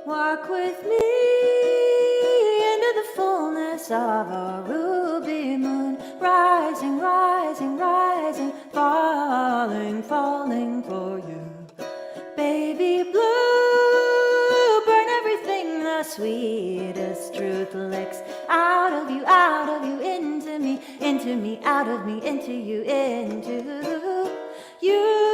Walk with me into the fullness of a ruby moon, rising, rising, rising, falling, falling for you. Baby blue, burn everything the sweetest truth licks out of you, into me, out of me, into you, into you.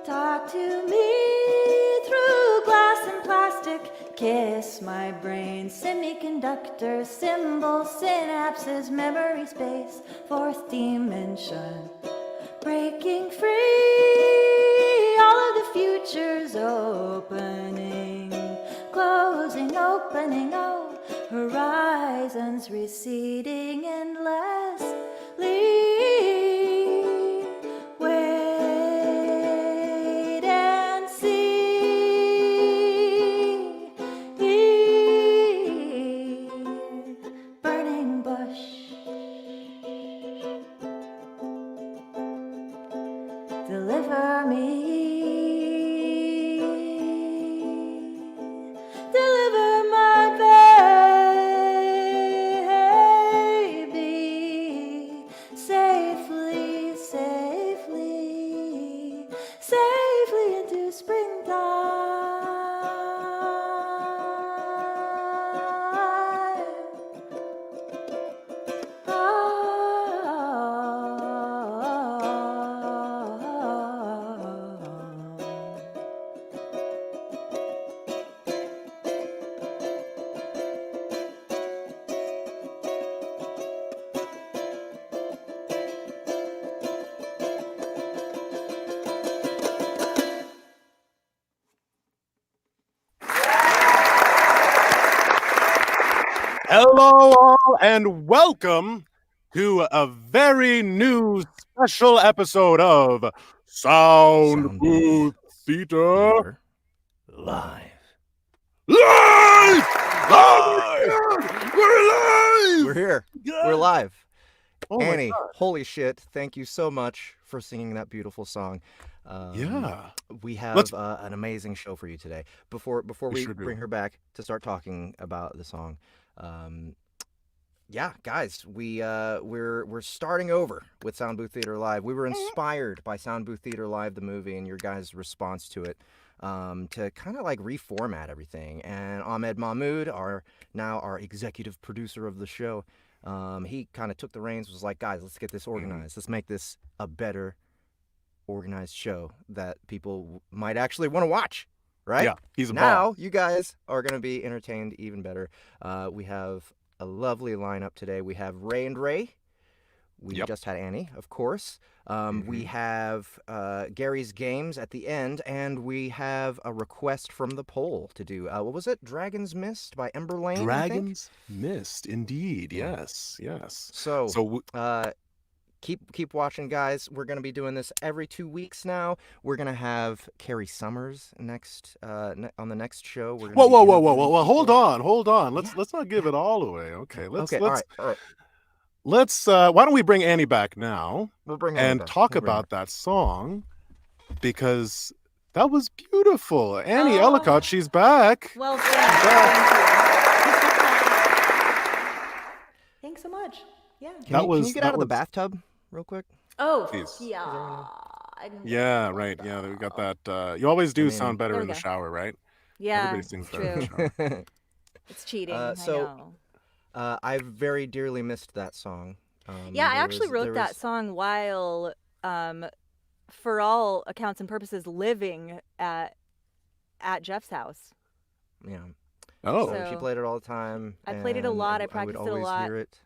Talk to me through glass and plastic. Kiss my brain, semiconductor, symbol, synapses, memory space, fourth dimension. Breaking free, all of the futures opening, closing, opening, oh, horizons receding endlessly. Deliver me, deliver my baby, safely, safely, safely into springtime. Hello all and welcome to a very new special episode of Soundbooth Theater Live. Live! We're live! We're here. We're live. Oh Annie, holy shit, thank you so much for singing that beautiful song. Yeah. We have an amazing show for you today. Before we sure do. bring her back to start talking about the song, yeah, guys, we're starting over with Soundbooth Theater Live. We were inspired by Soundbooth Theater Live, the movie, and your guys' response to it, to kind of like reformat everything. And Ahmed Mahmoud, our executive producer of the show, he kind of took the reins, was like, guys, let's get this organized. Let's make this a better organized show that people might actually want to watch, right? Yeah, he's a now you guys are going to be entertained even better. We have a lovely lineup today. We have Ray and Ray. We just had Annie, of course. We have Gary's Games at the end, and we have a request from the poll to do, what was it? Dragon's Mist by Ember Lane, Dragon's Mist, indeed. Yes, yes. So keep watching, guys. We're going to be doing this every 2 weeks now. We're going to have Carrie Summers next on the next show. We're Whoa! Hold on. Let's not give it all away. Okay. All right. Let's. Why don't we bring Annie back now? We'll bring Annie back. Talk about that song, because that was beautiful. Annie Ellicott, she's back. Well, thank you. Thanks so much. Yeah. Can you get out of the bathtub real quick? Oh, Please. yeah. Yeah, right. Yeah, we got that. You always do sound better there in we the go. shower, right? Yeah, Everybody sings better in the true. shower. It's cheating. I So know. I very dearly missed that song. Yeah, I there actually was- wrote there that was- song while, for all accounts and purposes, living at Jeff's house. Yeah. Oh, So she So- played it all the time. I played it a and lot. I I would practiced it a always lot. hear it.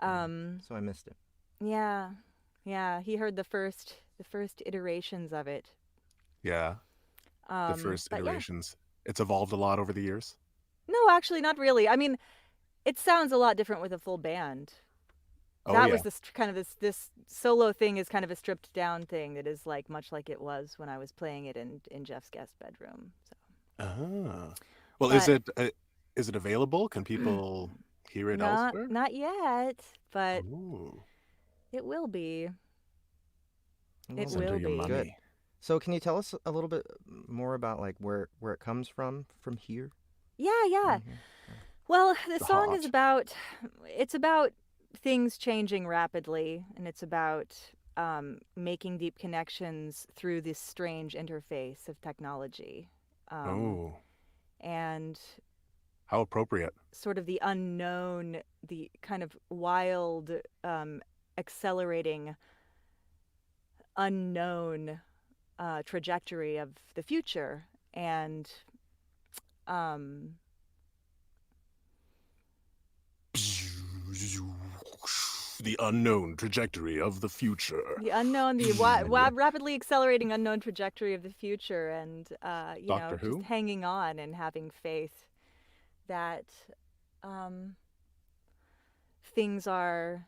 Um, So I missed it. yeah, yeah. He heard the first iterations of it. yeah. The first but yeah. iterations. It's evolved a lot over the years. No, actually, not really. I mean, it sounds a lot different with a full band. Oh, That yeah. was this solo thing is kind of a stripped down thing that is like much like it was when I was playing it in Jeff's guest bedroom. So. Ah. Well, But- is it available? Can people hear it elsewhere? Not yet, but Ooh. it will be. It Well, Send her will your be. money. Good. So can you tell us a little bit more about like where it comes from here? Yeah. Mhm. Well, the The song is heart. about things changing rapidly, and it's about making deep connections through this strange interface of technology. Oh, And how appropriate. sort of the unknown, the kind of wild, accelerating, unknown trajectory of the future. And The unknown trajectory of the future. the unknown, the rapidly accelerating unknown trajectory of the future, and Doctor Who? just hanging on and having faith that things are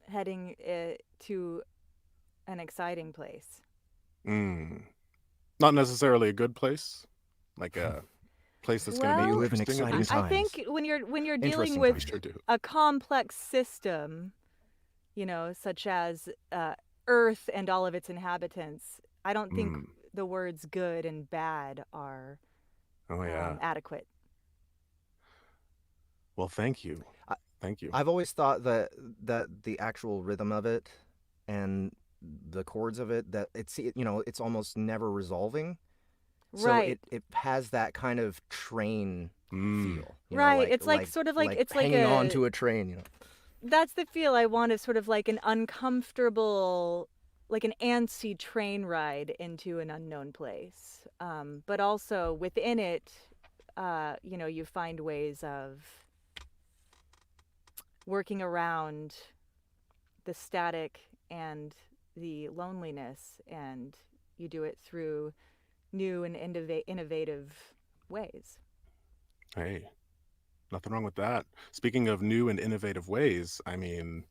heading to an exciting place. Not necessarily a good place, like a place that's going to be Well, You live in interesting. at exciting least. times. I think when you're dealing Interesting with times. Sure do. a complex system, such as Earth and all of its inhabitants, I don't think the words good and bad are Oh yeah. adequate. Well, thank you. Thank you. I've always thought that the actual rhythm of it and the chords of it, that it's almost never resolving. So Right. it has that kind of train feel. Right, it's like sort of like- it's like hanging a- on to a train. That's the feel I want, is sort of like an uncomfortable, like an antsy train ride into an unknown place. But also within it, you find ways of working around the static and the loneliness, and you do it through new and innovative ways. Hey, nothing wrong with that. Speaking of new and innovative ways, I mean,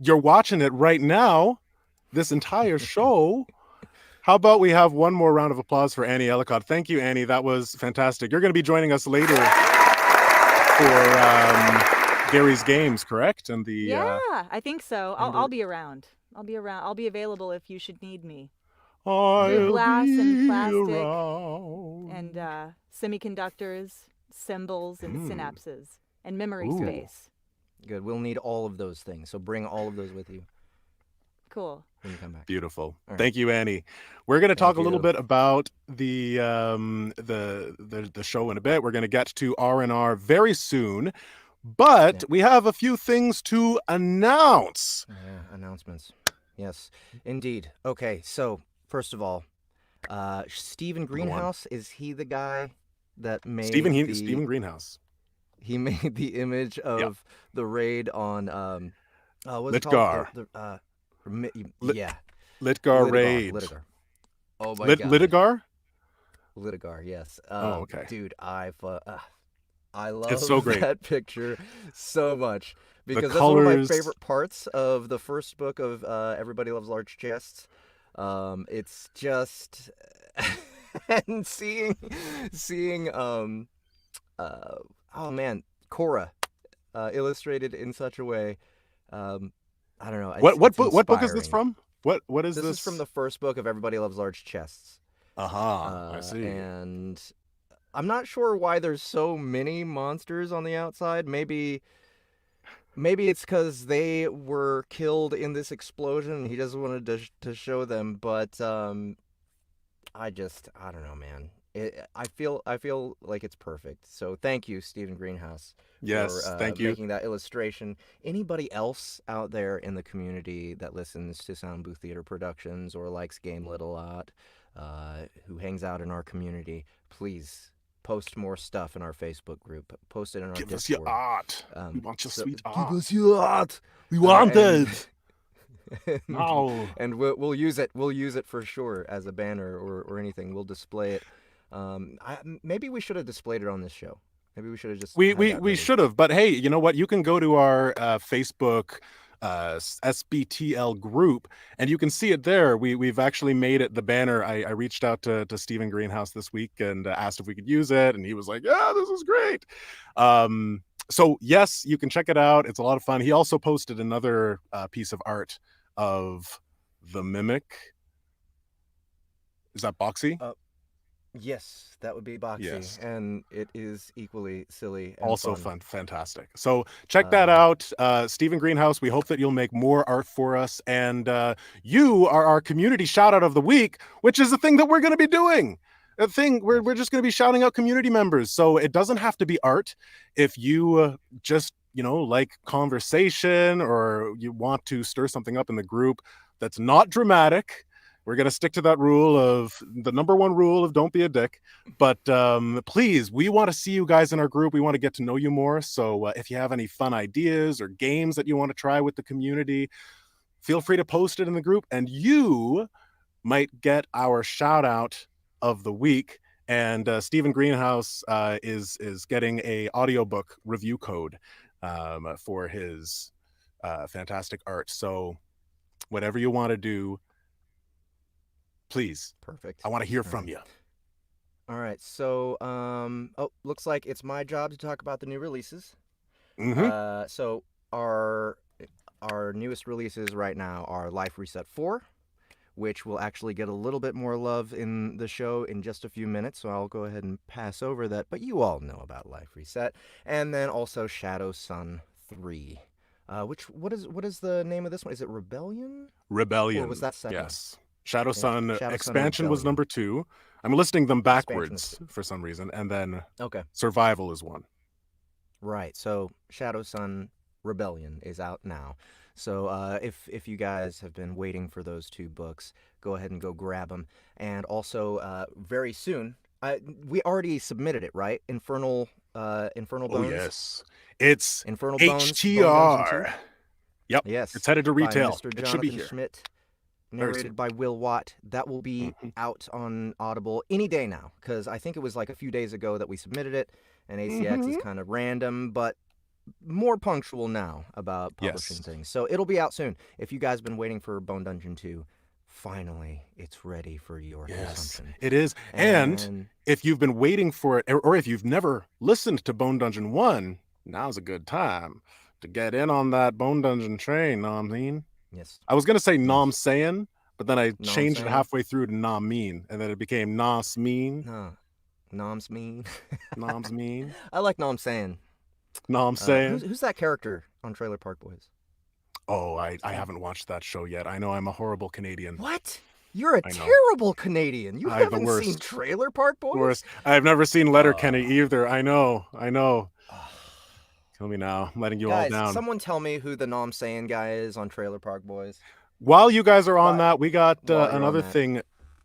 you're watching it right now, this entire show. How about we have one more round of applause for Annie Ellicott? Thank you, Annie. That was fantastic. You're going to be joining us later for Gary's Games, correct? And the Yeah, I think so. I'll Ember- be around. I'll be available if you should need me. I'll glass and be plastic around. And semiconductors, symbols, and synapses, and memory Ooh. space. Good. We'll need all of those things. So bring all of those with you Cool. when you come back. Beautiful. All right. Thank you, Annie. We're going to talk a little you. bit about the show in a bit. We're going to get to R&R very soon, but we have a few things to announce. Yeah, announcements. Yes, indeed. Okay, so first of all, Stephen Greenhouse, is he the guy that made Stephen Greenhouse. He made the image of the raid on what's it Litgar. called? Litgar Litigar, raid. Litigar. Oh my god. Litigar? Litigar, yes. Okay. Dude, I love It's so great. that picture so much because that's colors. one of my favorite parts of the first book of Everybody Loves Large Chests. It's just and seeing oh man, Cora illustrated in such a way. I don't know. What book is this inspiring. from? What is this? This is from the first book of Everybody Loves Large Chests. I see. And I'm not sure why there's so many monsters on the outside. Maybe it's because they were killed in this explosion and he doesn't want to show them. But I don't know, man. I feel like it's perfect. So thank you, Stephen Greenhouse, for Yes, thank you. making that illustration. Anybody else out there in the community that listens to Soundbooth Theater Productions or likes Game Lit a lot, who hangs out in our community, please post more stuff in our Facebook group. Post it in our Give us Discord. your art. We want your sweet Give art. us your art. We want and, it. No. and we'll use it. We'll use it for sure as a banner or anything. We'll display it. Maybe we should have displayed it on this show. Maybe we should have just. We should have, but hey, you know what? You can go to our Facebook SBTL group, and you can see it there. We've actually made it the banner. I reached out to Stephen Greenhouse this week and asked if we could use it, and he was like, "Yeah, this is great." So yes, you can check it out. It's a lot of fun. He also posted another piece of art of the Mimic. Is that Boxy? Yes, that would be Boxy, Yes. and it is equally silly and Also fun. fantastic. So check that out. Stephen Greenhouse, we hope that you'll make more art for us, and you are our community shout out of the week, which is the thing that we're going to be doing. A thing we're just going to be shouting out community members. So it doesn't have to be art. If you just like conversation, or you want to stir something up in the group that's not dramatic, we're going to stick to that rule of the number one rule of don't be a dick. But please, we want to see you guys in our group. We want to get to know you more. So if you have any fun ideas or games that you want to try with the community, feel free to post it in the group, and you might get our shout out of the week. And Stephen Greenhouse is getting a audiobook review code for his fantastic art. So whatever you want to do, please. Perfect. I want to hear from you. All right. So, looks like it's my job to talk about the new releases. Mm-hmm. So our newest releases right now are Life Reset 4, which will actually get a little bit more love in the show in just a few minutes. So I'll go ahead and pass over that. But you all know about Life Reset, and then also Shadow Sun 3. What is the name of this one? Is it Rebellion? Rebellion. Or was that second? Yes. Shadow Sun Shadow Sun expansion was Rebellion. number 2. I'm listing them backwards Expansion for some reason, and then Okay. Survival is 1. Right. So Shadow Sun Rebellion is out now. So if you guys have been waiting for those 2 books, go ahead and go grab them. And also very soon, we already submitted it, right? Infernal Bones. Oh yes, it's Infernal Bones. HTR. Yep. Yes. It's headed to retail. By Mr. It should be Jonathan here. Schmidt, narrated by Will Watt. That will be out on Audible any day now, because I think it was like a few days ago that we submitted it, and ACX is kind of random, but more punctual now about publishing things. So it'll be out soon. If you guys have been waiting for Bone Dungeon 2, finally it's ready for your consumption. It is. And if you've been waiting for it, or if you've never listened to Bone Dungeon 1, now's a good time to get in on that Bone Dungeon train, know what I mean? Yes. I was going to say Nom Sayin, but then I Nom changed it Sayin. halfway through to Nom Mean, and then it became Nos Mean. No. Nom's mean. Nom's Mean. I like Nom Sayin. Nom Sayin. Who's that character on Trailer Park Boys? Oh, I haven't watched that show yet. I know I'm a horrible Canadian. What? You're a terrible Canadian. You haven't seen Trailer Park Boys? Worst. I've never seen Letterkenny either. I know. Kill me now. I'm letting you all down. Someone tell me who the Nom Sayin guy is on Trailer Park Boys. While you guys are on that, we got another thing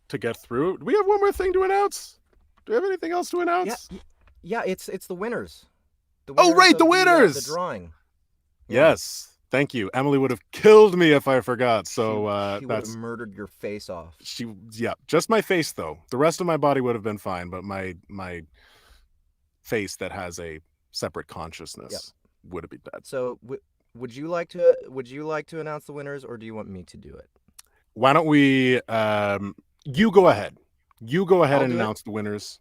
to get through. Do we have one more thing to announce? Do we have anything else to announce? Yeah, it's the winners. The winners! The drawing. Yes. Thank you. Emily would have killed me if I forgot. So she would have murdered your face off. Just my face though. The rest of my body would have been fine, but my face that has a separate consciousness would have been dead. So would you like to announce the winners, or do you want me to do it? Why don't we you go ahead. You go ahead and announce the winners.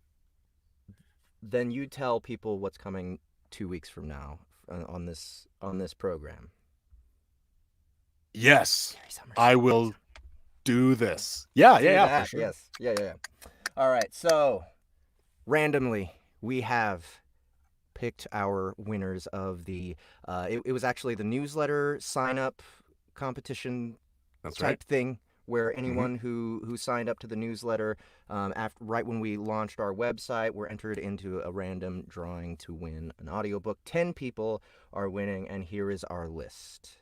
Then you tell people what's coming 2 weeks from now on this program. Yes, I will do this. Yeah, for sure. Yes, yeah. All right, so randomly, we have picked our winners of the. It was actually the newsletter sign up competition That's right. type thing where anyone who signed up to the newsletter right when we launched our website were entered into a random drawing to win an audiobook. 10 people are winning, and here is our list.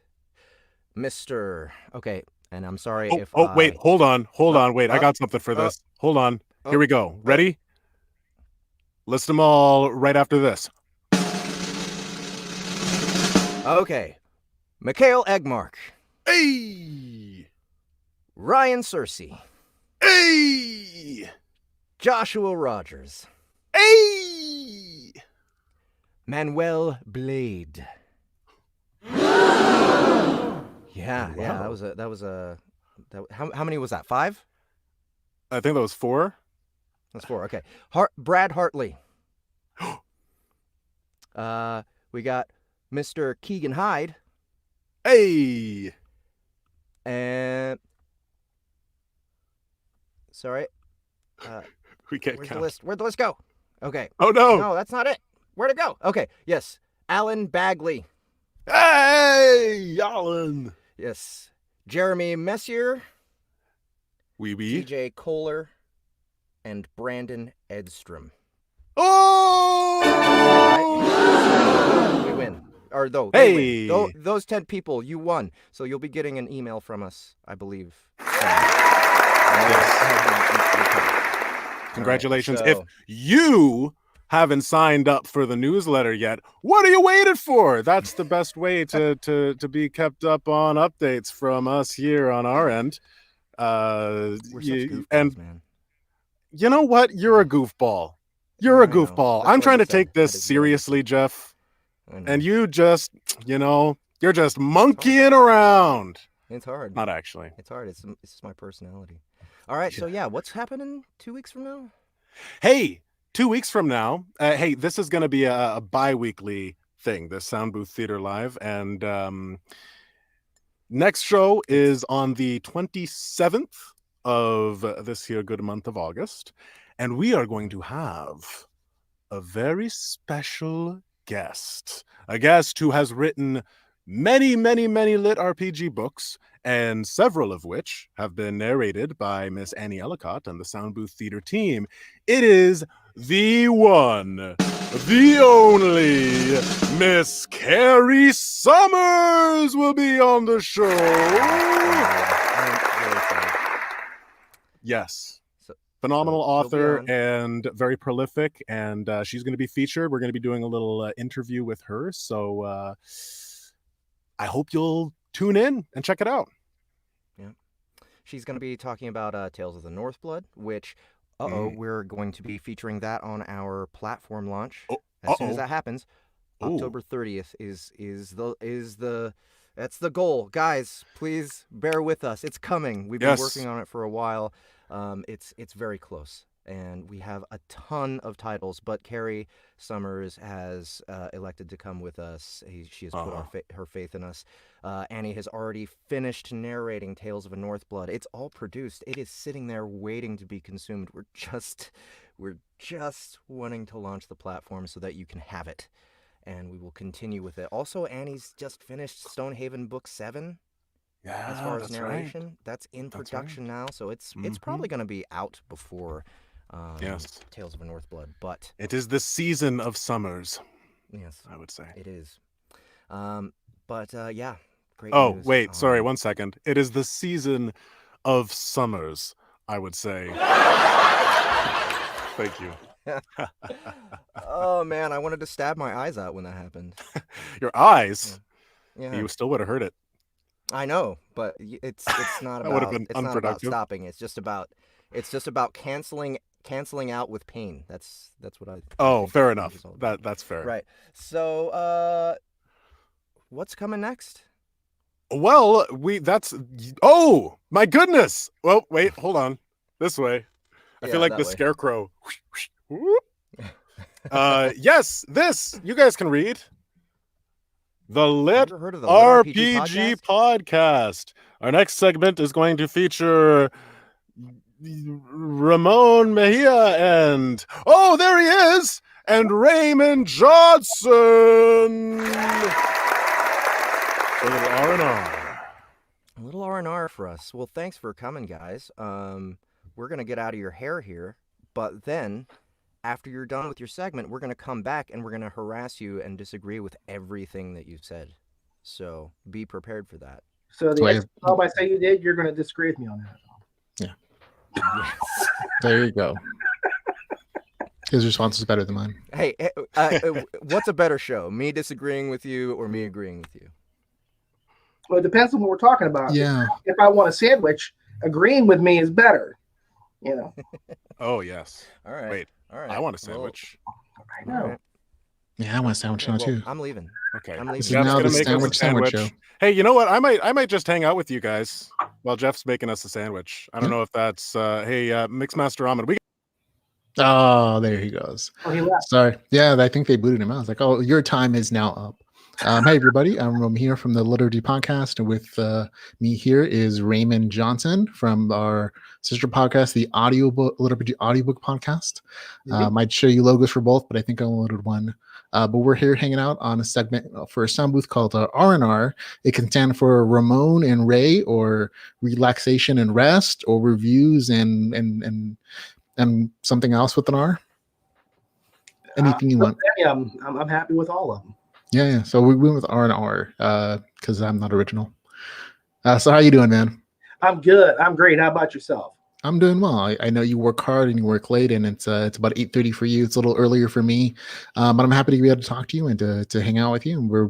Okay, and I'm sorry if wait, hold on, wait, I got something for this. Hold on, here we go. Ready? List them all right after this. Okay, Mikhail Egmark. Hey! Ryan Searcy. Hey! Joshua Rogers. Hey! Manuel Blade. Yeah, wow. How many was that? 5? I think that was 4. That's 4. Okay. Brad Hartley. We got Mr. Keegan Hyde. Hey! And sorry. We can't Where's count. the list? Where'd the list go? Okay. Oh no! No, that's not it. Where'd it go? Okay. Yes. Alan Bagley. Hey, Alan. Yes. Jeremy Messier. Wee. TJ Kohler. And Brandon Edstrom. Oh! We win. Or though, hey! Those 10 people, you won. So you'll be getting an email from us, I believe. Congratulations. Right, so... If you haven't signed up for the newsletter yet, what are you waiting for? That's the best way to be kept up on updates from us here on our end. We're such goofballs, man. You know what? You're a goofball. You're a goofball. I'm trying to take this seriously, Jeff. And you just, you're just monkeying around. It's hard. Not actually. It's hard. It's just my personality. All right. So, what's happening 2 weeks from now? Hey, 2 weeks from now. Hey, this is going to be a bi-weekly thing, the Soundbooth Theater Live. And next show is on the 27th of this here good month of August. And we are going to have a very special guest. A guest who has written many, many, many lit RPG books, and several of which have been narrated by Miss Annie Ellicott and the Soundbooth Theater team. It is the one, the only Miss Carrie Summers will be on the show. Yes. Phenomenal author and very prolific, and she's going to be featured. We're going to be doing a little interview with her, so I hope you'll tune in and check it out. Yeah, she's going to be talking about Tales of the Northblood, which we're going to be featuring that on our platform launch as soon as that happens. October 30th that's the goal, guys. Please bear with us. It's coming. We've been working on it for a while. It's very close, and we have a ton of titles, but Carrie Summers has elected to come with us. She has put her faith in us. Annie has already finished narrating Tales of a Northblood. It's all produced. It is sitting there waiting to be consumed. We're just wanting to launch the platform so that you can have it, and we will continue with it. Also, Annie's just finished Stonehaven Book 7. Yeah, as far as narration, that's in production now, so it's probably going to be out before Tales of a Northblood. But it is the season of summers. Yes, I would say it is. Great. Oh, news. wait, sorry, 1 second. It is the season of summers, I would say. Thank you. Oh man, I wanted to stab my eyes out when that happened. Your eyes? Yeah. You still would have heard it. I know, but it's not about not about stopping. It's just about canceling out with pain. That's what I. Oh, fair enough. That's fair. Right. So, what's coming next? Well, oh my goodness. Well, wait, hold on. This way. I feel like the scarecrow. Yes, this you guys can read. The Lit RPG podcast. Our next segment is going to feature Ramon Mejia and oh, there he is, and Raymond Johnson. A little R&R. A little R&R for us. Well, thanks for coming, guys. We're going to get out of your hair here, but then after you're done with your segment, we're going to come back and we're going to harass you and disagree with everything that you've said. So be prepared for that. So the next job I say you did, you're going to disagree with me on that. Yeah. Yes. There you go. His response is better than mine. Hey, what's a better show? Me disagreeing with you or me agreeing with you? Well, it depends on what we're talking about. Yeah. If I want a sandwich, agreeing with me is better. You know. Oh, yes. All right. Wait, all right. I want a sandwich. I know. All right. Yeah, I want a sandwich now Well, too. I'm leaving. Okay. I'm This leaving. is Jeff's now gonna the make us a sandwich sandwich. show. Hey, you know what? I might just hang out with you guys while Jeff's making us a sandwich. I don't know if that's hey, Mixmaster Ahmed. Oh, there he goes. Oh, he left. Sorry. Yeah, I think they booted him out. I was like, oh, your time is now up. Hey, everybody. I'm here from the Liturgy Podcast. And with me here is Raymond Johnson from our sister podcast, the Liturgy Audiobook Podcast. Might show you logos for both, but I think I loaded one. But we're here hanging out on a segment for a sound booth called R&R. It can stand for Ramon and Ray, or relaxation and rest, or reviews and something else with an R. Anything you want. Yeah, I'm happy with all of them. Yeah. So we went with R&R because I'm not original. So how you doing, man? I'm good. I'm great. How about yourself? I'm doing well. I know you work hard and you work late, and it's about 8:30 for you. It's a little earlier for me, but I'm happy to be able to talk to you and to hang out with you. And we're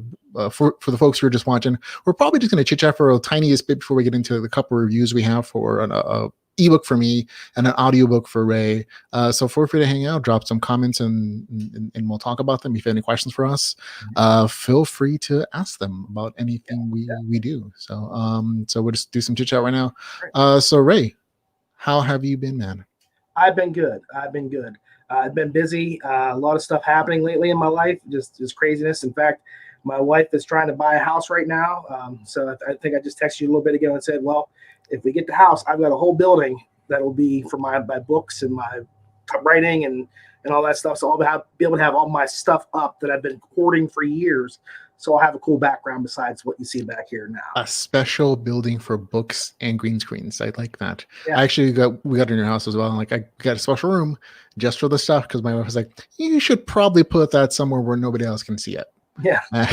for the folks who are just watching, we're probably just going to chit chat for a tiniest bit before we get into the couple of reviews we have for an ebook for me and an audiobook for Ray. So feel free to hang out, drop some comments, and we'll talk about them. If you have any questions for us, feel free to ask them about anything we do. So we'll just do some chit chat right now. So Ray, how have you been, man? I've been good. I've been busy. A lot of stuff happening lately in my life. Just craziness. In fact, my wife is trying to buy a house right now. So I think I just texted you a little bit ago and said, well, if we get the house, I've got a whole building that'll be for my books and my writing and all that stuff. So I'll be able to have all my stuff up that I've been hoarding for years. So I'll have a cool background besides what you see back here now. A special building for books and green screens. I like that. Yeah. We got in your house as well. Like I got a special room just for the stuff because my wife was like, you should probably put that somewhere where nobody else can see it. Yeah. And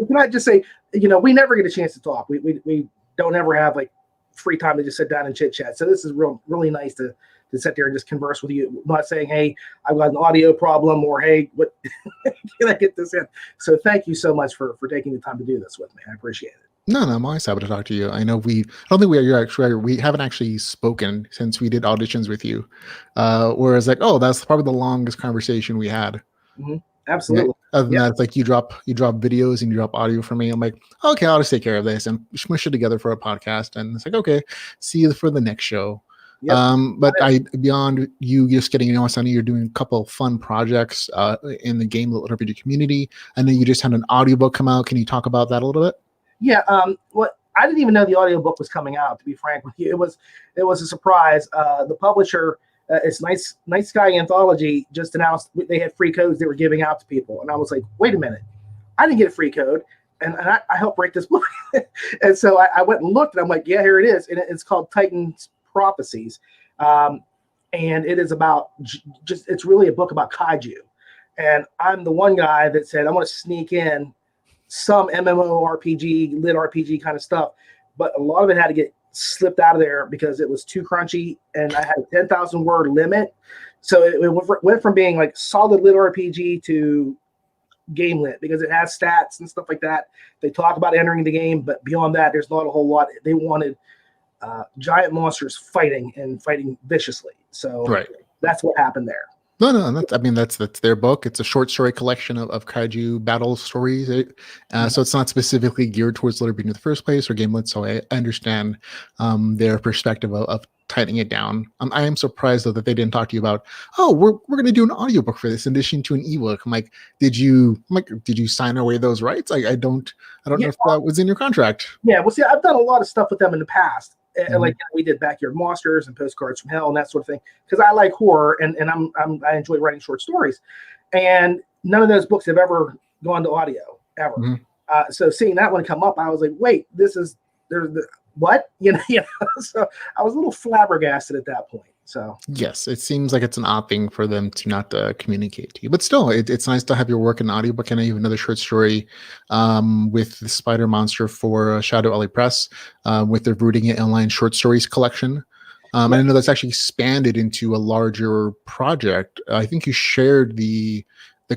can I just say, we never get a chance to talk. We don't ever have like free time to just sit down and chit chat. So this is really nice to sit there and just converse with you. I'm not saying, hey, I've got an audio problem, or hey, what can I get this in? So thank you so much for taking the time to do this with me. I appreciate it. No, I'm always happy to talk to you. I know I don't think we haven't actually spoken since we did auditions with you. Whereas like, oh, that's probably the longest conversation we had. Mm-hmm. Absolutely. Yeah. Other than that, it's like you drop videos and you drop audio for me. I'm like, okay, I'll just take care of this and smush it together for a podcast. And it's like, okay, see you for the next show. Yep. But beyond you just getting to know us, I know you're doing a couple of fun projects in the game RPG community. I know you just had an audiobook come out. Can you talk about that a little bit? Yeah. I didn't even know the audiobook was coming out, to be frank with you. It was a surprise. The publisher, it's Night Sky Anthology, just announced they had free codes they were giving out to people. And I was like, wait a minute, I didn't get a free code. And I helped write this book. And so I went and looked, and I'm like, yeah, here it is. And it's called Titan's Prophecies. And it is about it's really a book about kaiju. And I'm the one guy that said, I want to sneak in some MMORPG, lit RPG kind of stuff. But a lot of it had to get slipped out of there because it was too crunchy, and I had a 10,000 word limit. So it went from being like solid lit RPG to game lit, because it has stats and stuff like that. They talk about entering the game, but beyond that, there's not a whole lot. They wanted giant monsters fighting viciously. So right. That's what happened there. No, that's their book. It's a short story collection of kaiju battle stories. So it's not specifically geared towards liturgy in the first place or game lit. So I understand their perspective of tightening it down. I am surprised though that they didn't talk to you about, oh, we're going to do an audiobook for this in addition to an ebook. I'm like, did you sign away those rights? I don't know if that was in your contract. Yeah, well, see, I've done a lot of stuff with them in the past, And like we did Backyard Monsters and Postcards from Hell and that sort of thing, because I like horror and I enjoy writing short stories, and none of those books have ever gone to audio ever. So seeing that one come up, I was like, wait, there's the what, so I was a little flabbergasted at that point. So yes, it seems like it's an odd thing for them to not communicate to you, but still, it's nice to have your work in audiobook. And I have another short story with the Spider Monster for Shadow Alley Press with their Rooting It Online short stories collection. And I know that's actually expanded into a larger project. I think you shared the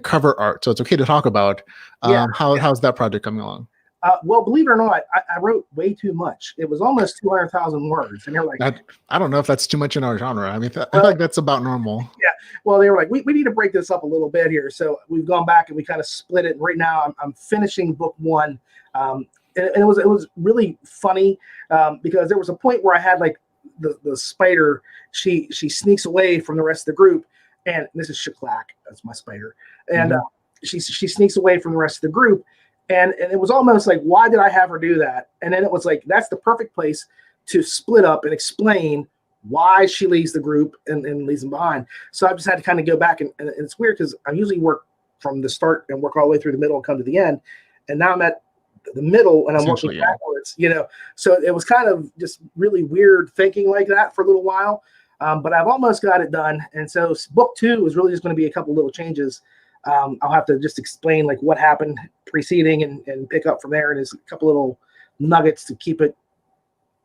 cover art, so it's okay to talk about. How's that project coming along? Well, believe it or not, I wrote way too much. It was almost 200,000 words, and they're like, I don't know if that's too much in our genre. I mean, I feel like that's about normal. Yeah. Well, they were like, we need to break this up a little bit here. So we've gone back and we kind of split it. And right now, I'm finishing book one, and it was really funny because there was a point where I had like the spider. She sneaks away from the rest of the group, and this is Shaklak. That's my spider, and she sneaks away from the rest of the group. And it was almost like, why did I have her do that? And then it was like, that's the perfect place to split up and explain why she leaves the group and leaves them behind. So I just had to kind of go back. And it's weird because I usually work from the start and work all the way through the middle and come to the end. And now I'm at the middle and I'm working backwards, So it was kind of just really weird thinking like that for a little while. But I've almost got it done. And so book two is really just going to be a couple little changes. I'll have to just explain like what happened preceding and pick up from there. And there's a couple little nuggets to keep it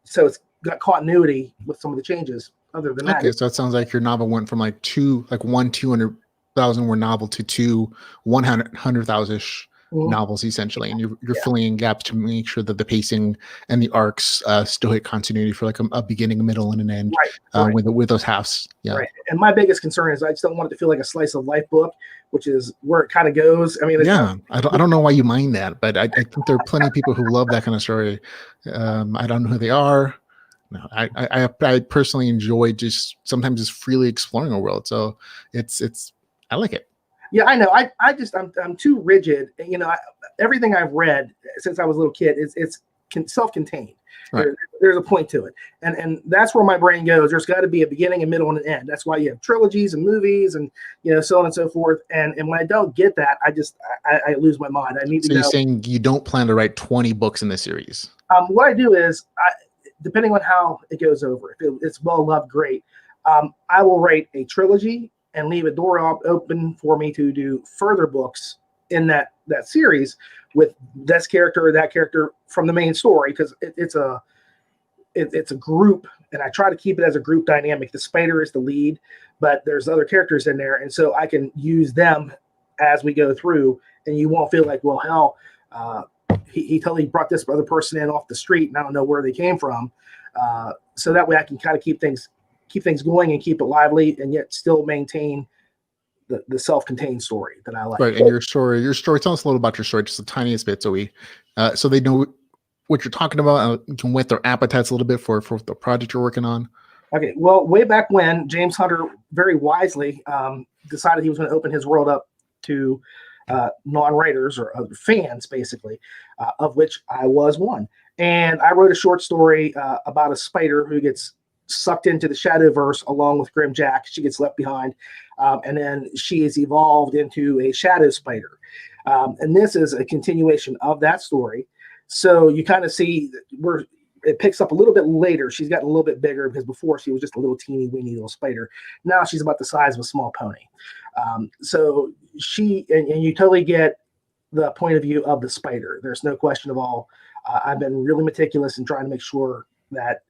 so it's got continuity with some of the changes. Other than that, okay, so it sounds like your novel went from like 200,000 word novel to 100,000 ish novels essentially, and you're filling in gaps to make sure that the pacing and the arcs still hit continuity for like a beginning, a middle, and an end with those halves. Yeah. Right. And my biggest concern is I just don't want it to feel like a slice of life book, which is where it kind of goes. I mean, I don't know why you mind that, but I think there are plenty of people who love that kind of story. I don't know who they are. No, I personally enjoy just sometimes just freely exploring a world. So I like it. Yeah, I know. I'm too rigid. Everything I've read since I was a little kid it's self-contained. Right. There's a point to it, and that's where my brain goes. There's got to be a beginning, a middle, and an end. That's why you have trilogies and movies, and so on and so forth. And when I don't get that, I lose my mind. I need to. So you're saying you don't plan to write 20 books in this series? What I do is, depending on how it goes over, if it's well loved, great. I will write a trilogy and leave a door open for me to do further books in that series with this character or that character from the main story, because it's a group, and I try to keep it as a group dynamic. The spider is the lead, but there's other characters in there, and so I can use them as we go through, and you won't feel like, well, hell, he totally brought this other person in off the street, and I don't know where they came from. So that way I can kind of keep things going and keep it lively, and yet still maintain the self-contained story that I like. Right, and your story. Tell us a little about your story, just the tiniest bit, so they know what you're talking about, and can whet their appetites a little bit for the project you're working on. Okay, well, way back when, James Hunter very wisely decided he was going to open his world up to non-writers or other fans, basically, of which I was one. And I wrote a short story about a spider who gets sucked into the Shadowverse along with Grim Jack. She gets left behind, and then she is evolved into a shadow spider. And this is a continuation of that story. So you kind of see where it picks up a little bit later. She's gotten a little bit bigger, because before she was just a little teeny weeny little spider. Now she's about the size of a small pony. So she, and you totally get the point of view of the spider. There's no question of all. I've been really meticulous in trying to make sure that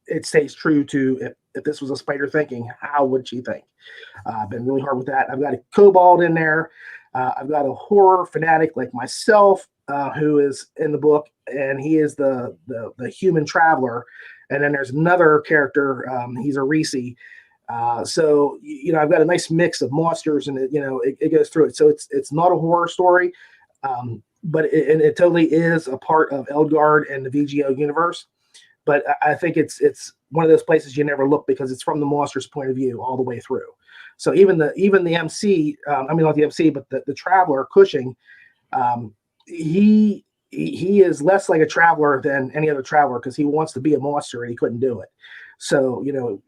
it stays true to if this was a spider thinking, how would she think? I've been really hard with that. I've got a kobold in there. I've got a horror fanatic like myself who is in the book, and he is the human traveler. And then there's another character. He's a Reese. So I've got a nice mix of monsters, and it goes through it. So it's not a horror story, but it totally is a part of Eldgard and the VGO universe. But I think it's one of those places you never look, because it's from the monster's point of view all the way through. So even the MC, not the MC, but the traveler Cushing, he he is less like a traveler than any other traveler because he wants to be a monster and he couldn't do it. So, you know,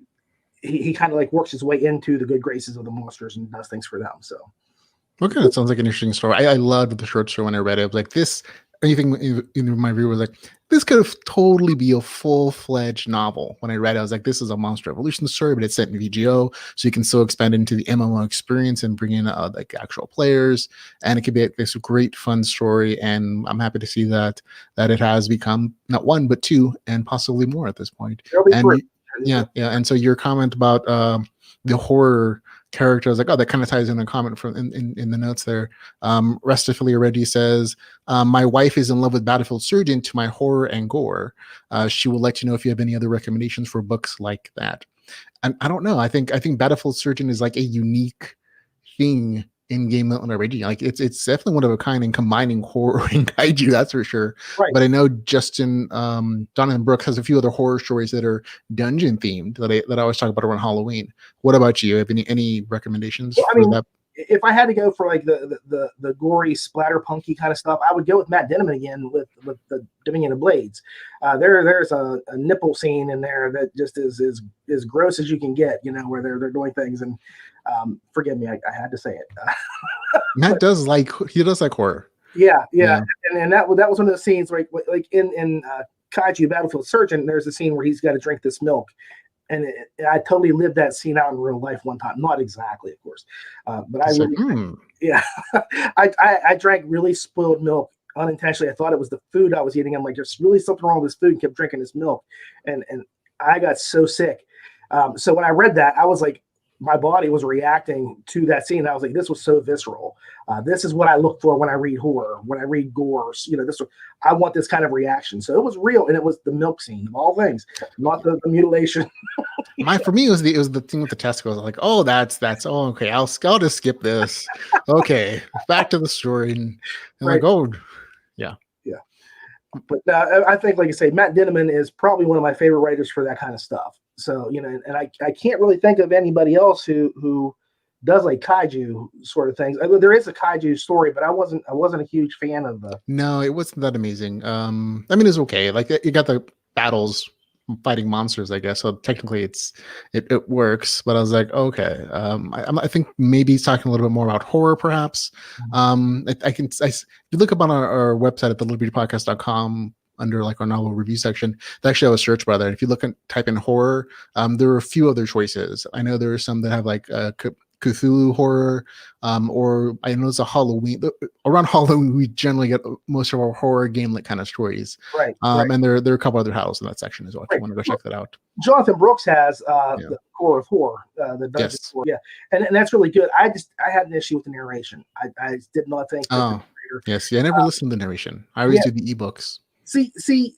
he kind of like works his way into the good graces of the monsters and does things for them. So, okay, that sounds like an interesting story. I loved the short story when I read it. I was like, this, anything in my review was like, this could have totally be a full-fledged novel. When I read it, I was like, this is a Monster Evolution story, but it's set in VGO, so you can still expand into the MMO experience and bring in like actual players, and it could be this great fun story. And I'm happy to see that it has become not one but two and possibly more at this point. there'll be And three. yeah. And so your comment about the horror character, I was like, oh, that kind of ties in a comment from in the notes there. Restifilia Reggie says, my wife is in love with Battlefield Surgeon to my horror and gore. She would like to know if you have any other recommendations for books like that. And I don't know. I think Battlefield Surgeon is like a unique thing in game narrating. Like it's definitely one of a kind in combining horror and kaiju, that's for sure. Right. But I know Justin Donovan Brooks has a few other horror stories that are dungeon themed that I always talk about around Halloween. What about you? Have any recommendations for that? If I had to go for like the gory splatter punky kind of stuff, I would go with Matt Denman again with the Dominion of Blades. There's a nipple scene in there that just is as gross as you can get, you know, where they're doing things. And forgive me, I had to say it. Matt does like horror. Yeah. And that was one of the scenes like in Kaiju Battlefield Surgeon. There's a scene where he's got to drink this milk. And I totally lived that scene out in real life one time. Not exactly, of course, but I really, yeah. I drank really spoiled milk unintentionally. I thought it was the food I was eating. I'm like, there's really something wrong with this food, and kept drinking this milk, and I got so sick. So when I read that, I was like, my body was reacting to that scene. I was like, this was so visceral. This is what I look for when I read horror, when I read gore. You know, I want this kind of reaction. So it was real, and it was the milk scene of all things, not the mutilation. For me, it was the thing with the testicles. I was like, oh, that's okay. I'll just skip this. Okay, back to the story, and right. Like, oh, yeah. But I think, like I say, Matt Denman is probably one of my favorite writers for that kind of stuff. So, you know, and I can't really think of anybody else who does like kaiju sort of things. There is a kaiju story, but I wasn't a huge fan of the. No, it wasn't that amazing. I mean, it's okay. Like you got the battles fighting monsters, I guess. So technically, it works. But I was like, okay. I think maybe he's talking a little bit more about horror, perhaps. If you look up on our website at thelittlebeautypodcast.com under like our novel review section, they actually have a search bar there. If you type in horror, there are a few other choices. I know there are some that have like Cthulhu horror, or I know it's a Halloween. Around Halloween, we generally get most of our horror game-like kind of stories. Right. And there are a couple other titles in that section as well. If you want to go check that out. Jonathan Brooks has the Core of Horror, the dungeon core. Yeah, and that's really good. I had an issue with the narration. I did not think. Yes, I never listened to the narration. I always do the ebooks. See,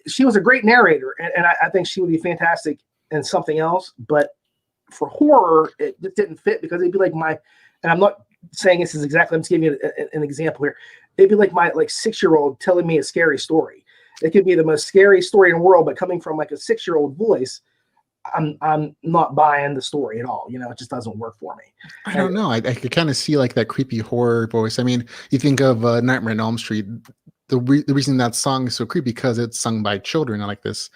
she was a great narrator, and I think she would be fantastic in something else. But for horror, it just didn't fit because it'd be like and I'm not saying this is exactly. I'm just giving you an example here. It'd be like my 6-year-old telling me a scary story. It could be the most scary story in the world, but coming from like a 6-year-old voice, I'm not buying the story at all. You know, it just doesn't work for me. I don't know. I could kind of see like that creepy horror voice. I mean, you think of Nightmare on Elm Street. The reason that song is so creepy because it's sung by children in like this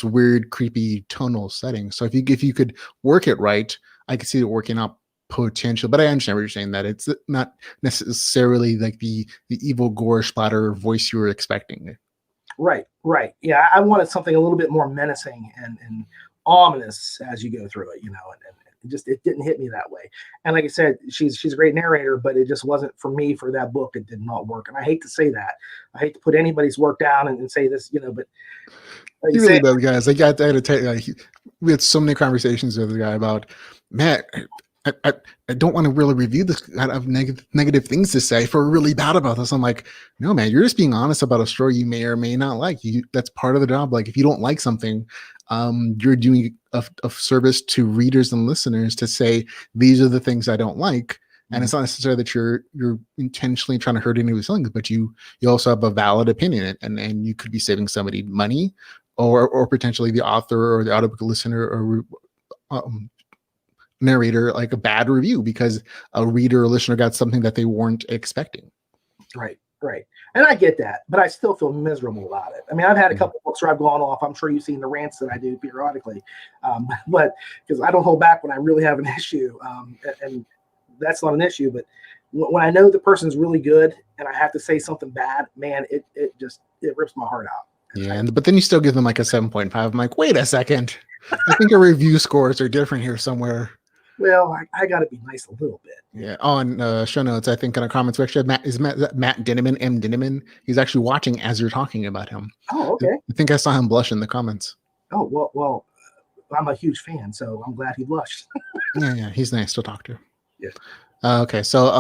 weird, creepy tonal setting. So if you could work it right, I could see it working out potential. But I understand what you're saying, that it's not necessarily like the evil gore splatter voice you were expecting. Right. Yeah, I wanted something a little bit more menacing and ominous as you go through it, you know, and it didn't hit me that way. And like I said, she's a great narrator, but it just wasn't for me for that book. It did not work. And I hate to say that. I hate to put anybody's work down and say this, you know, but like he really does, guys. I got to tell you, we had so many conversations with the guy about, Matt, I don't want to really review this. I have negative things to say for really bad about this. I'm like, no, man, you're just being honest about a story you may or may not like. That's part of the job. Like if you don't like something, you're doing a service to readers and listeners to say, these are the things I don't like. And it's not necessarily that you're intentionally trying to hurt anybody's feelings, but you also have a valid opinion, and you could be saving somebody money or potentially the author or the audiobook listener or narrator like a bad review because a reader or listener got something that they weren't expecting. Right. Right. And I get that, but I still feel miserable about it. I mean, I've had a couple books where I've gone off. I'm sure you've seen the rants that I do periodically, but because I don't hold back when I really have an issue, and that's not an issue. But when I know the person's really good and I have to say something bad, man, it rips my heart out. Yeah, but then you still give them like a 7.5. I'm like, wait a second. I think our review scores are different here somewhere. Well, I got to be nice a little bit. Yeah. On show notes, I think in our comments, we actually have Matt Dinneman, M. Dinneman. He's actually watching as you're talking about him. Oh, okay. I think I saw him blush in the comments. Oh, well, I'm a huge fan, so I'm glad he blushed. Yeah. He's nice to talk to. Yeah. Okay. So,